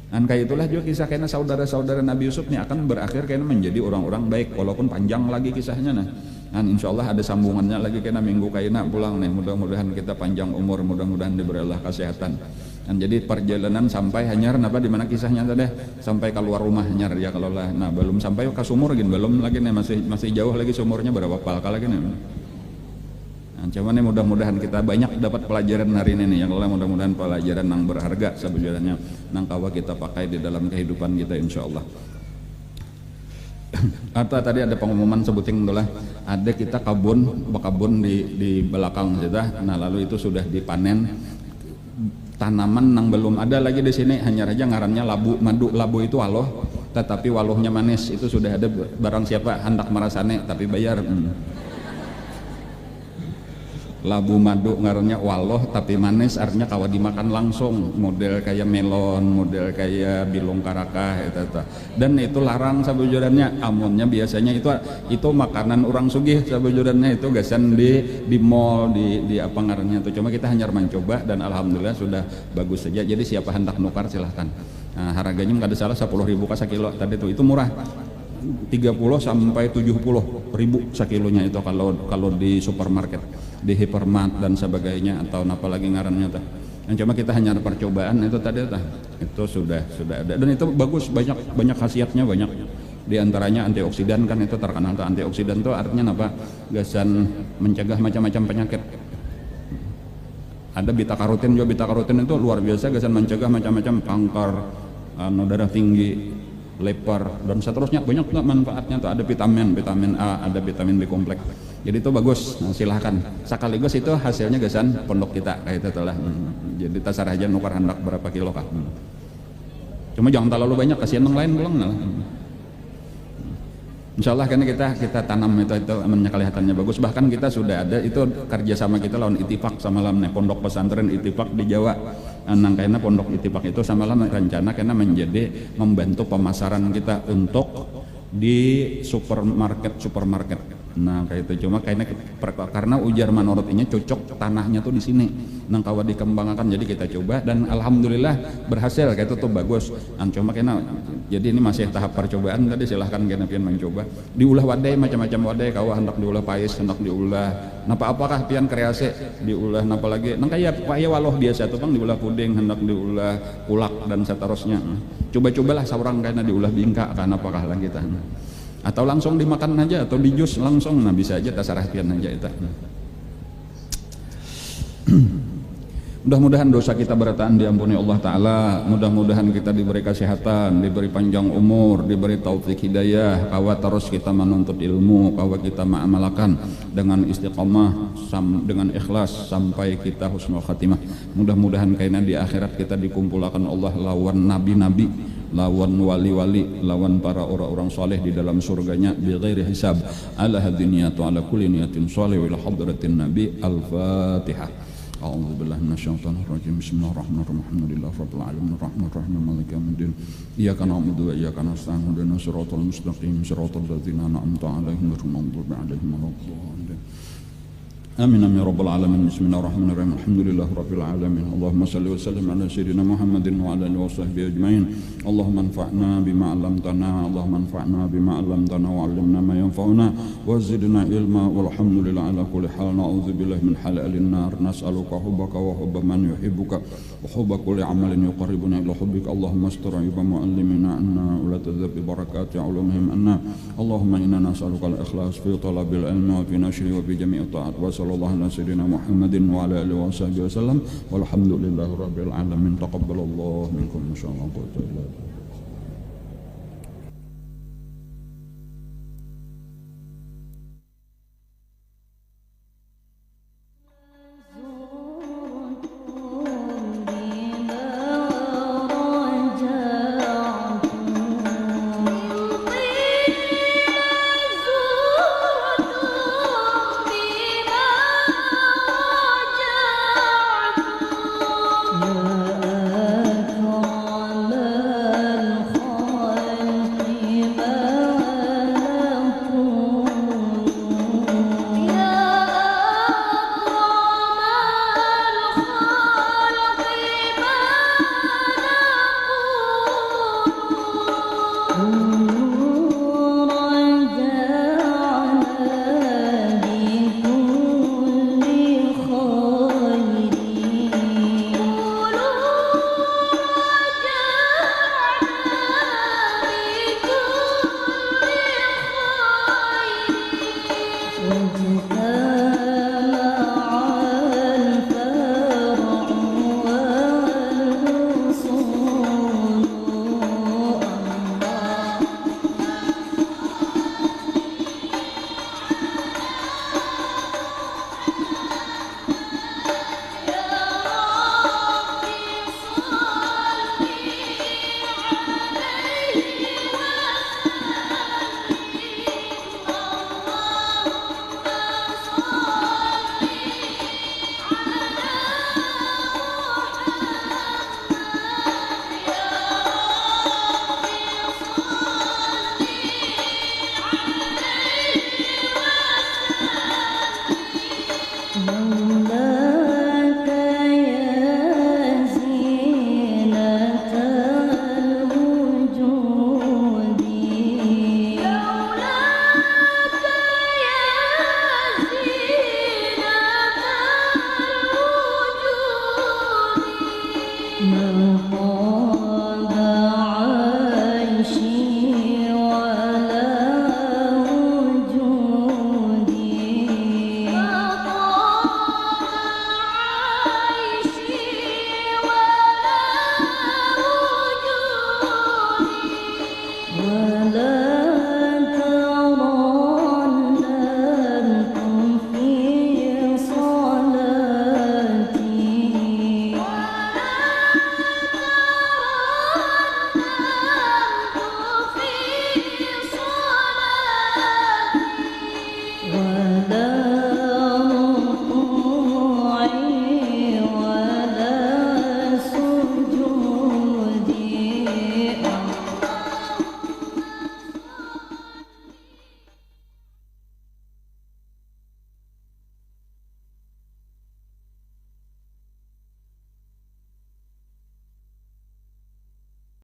A: Dan kayak itulah juga kisah kayaknya saudara-saudara Nabi Yusuf nih akan berakhir kayaknya menjadi orang-orang baik walaupun panjang lagi kisahnya nah. Dan insya Allah ada sambungannya lagi kayaknya minggu kayaknya pulang nih. Mudah-mudahan kita panjang umur, mudah-mudahan diberi Allah kesehatan. Dan jadi perjalanan sampai hanyar napa di mana kisahnya tadi sampai keluar rumah hanyar ya kalau lah. Nah belum sampai ke sumur gini belum lagi nih masih jauh lagi sumurnya berapa palka lagi nih. Nah, cuman nih mudah-mudahan kita banyak dapat pelajaran hari ini nih, yang Allah mudah-mudahan pelajaran yang berharga sebenarnya nang kawa kita pakai di dalam kehidupan kita insyaallah. Atau tadi ada pengumuman sebuting itulah ada kita kebun di belakang kita. Nah lalu itu sudah dipanen tanaman yang belum ada lagi di sini hanya aja ngarannya labu itu waloh tetapi walohnya manis. Itu sudah ada barang siapa hendak merasane tapi bayar. Labu madu ngarannya waloh tapi manis artinya kawa dimakan langsung, model kayak melon, model kayak bilung karakah itu. Dan itu larang sabujurannya. Amunnya biasanya itu makanan orang sugih sabujurannya, itu gasan di mall di apa ngarannya itu. Cuma kita hanya mencoba dan alhamdulillah sudah bagus saja. Jadi siapa hendak nukar silahkan. Nah, harganya nggak ada salah 10.000 ka sekilo tadi itu murah. 30 sampai 70 ribu sekilonya itu kalau di supermarket, di hypermart dan sebagainya atau apa lagi ngarannya tuh. Yang cuma kita hanya percobaan itu tadi itu sudah ada dan itu bagus, banyak khasiatnya, banyak di antaranya antioksidan kan. Itu terkenal tuh antioksidan tuh artinya apa? Gasan mencegah macam-macam penyakit. Ada beta karotin juga, beta karotin itu luar biasa gasan mencegah macam-macam kanker, darah tinggi, lepar dan seterusnya, banyak manfaatnya tuh. Ada vitamin A, ada vitamin B kompleks. Jadi itu bagus. Nah, silahkan. Sekaligus itu hasilnya gasan pondok kita kayak itu lah. Jadi tasar aja nukar hendak berapa kilo kah. Cuma jangan terlalu banyak, kasihan yang lain pulang lah. Insyaallah karena kita tanam itu kelihatannya bagus. Bahkan kita sudah ada itu kerjasama kita lawan Itifak sama lawan pondok pesantren Itifak di Jawa. Nang karena pondok Itifak itu sama lawan rencana karena menjadi membantu pemasaran kita untuk di supermarket. Nah kayak itu cuma karena ujar menurut ini cocok tanahnya tuh di sini nang kawa dikembangkan, jadi kita coba dan alhamdulillah berhasil kayak itu tuh bagus. Cuma kena jadi ini masih tahap percobaan tadi, silahkan kena pian mencoba diulah wadai macam-macam wadai kawa hendak diulah pais, hendak diulah napa apakah pian kreasi diulah napa lagi nang kayak waloh biasa tuh bang diulah puding, hendak diulah kulak dan seterusnya. Coba-cobalah seorang karena diulah bingka kan apakah lagi kita atau langsung dimakan aja atau di jus langsung, nah bisa aja tasarah pian aja itu. Mudah-mudahan dosa kita berataan diampuni Allah Ta'ala. Mudah-mudahan kita diberi kesehatan, diberi panjang umur, diberi taufik hidayah. Kawa terus kita menuntut ilmu, kawa kita ma'amalakan dengan istiqamah, dengan ikhlas sampai kita husnul khatimah. Mudah-mudahan karena di akhirat kita dikumpulkan Allah lawan nabi-nabi, lawan wali-wali, lawan para orang-orang saleh di dalam surganya bighairi hisab. Ala hadiniyatu ala kulli niyatin salih ila hadratin nabi. Al-Fatihah. A'udzu billahi minasyaitonir rajim. Bismillahirrahmanirrahim. Alhamdulillahi rabbil alamin arrahmanir rahim maliki yaumiddin. Iyyaka na'budu wa iyyaka nasta'in. Ihdinas siratal mustaqim siratal ladzina an'amta 'alaihim ghairil maghdubi 'alaihim waladdallin. آمين يا رب العالمين. بسم الله الرحمن الرحيم. الحمد لله رب العالمين. اللهم صل وسلم على سيدنا محمد وعلى آله وصحبه أجمعين. اللهم انفعنا بما علمتنا، اللهم انفعنا بما علمتنا وعلمنا ما ينفعنا وزدنا علما. والحمد لله على كل حال. نعوذ بالله من حلال النار. نسألك حبك وحب من يحبك وحب كل عمل يقربنا إلى حبك. اللهم استر عيوب معلمنا عنا ولا تذهب ببركات علومهم عنا. اللهم إنا نسألك الإخلاص في طلب العلم وفي نشره وفي جميع الطاعات. صلى الله على سيدنا محمد وعلى آله وصحبه وسلم والحمد لله رب العالمين. تقبل الله منكم إن شاء الله.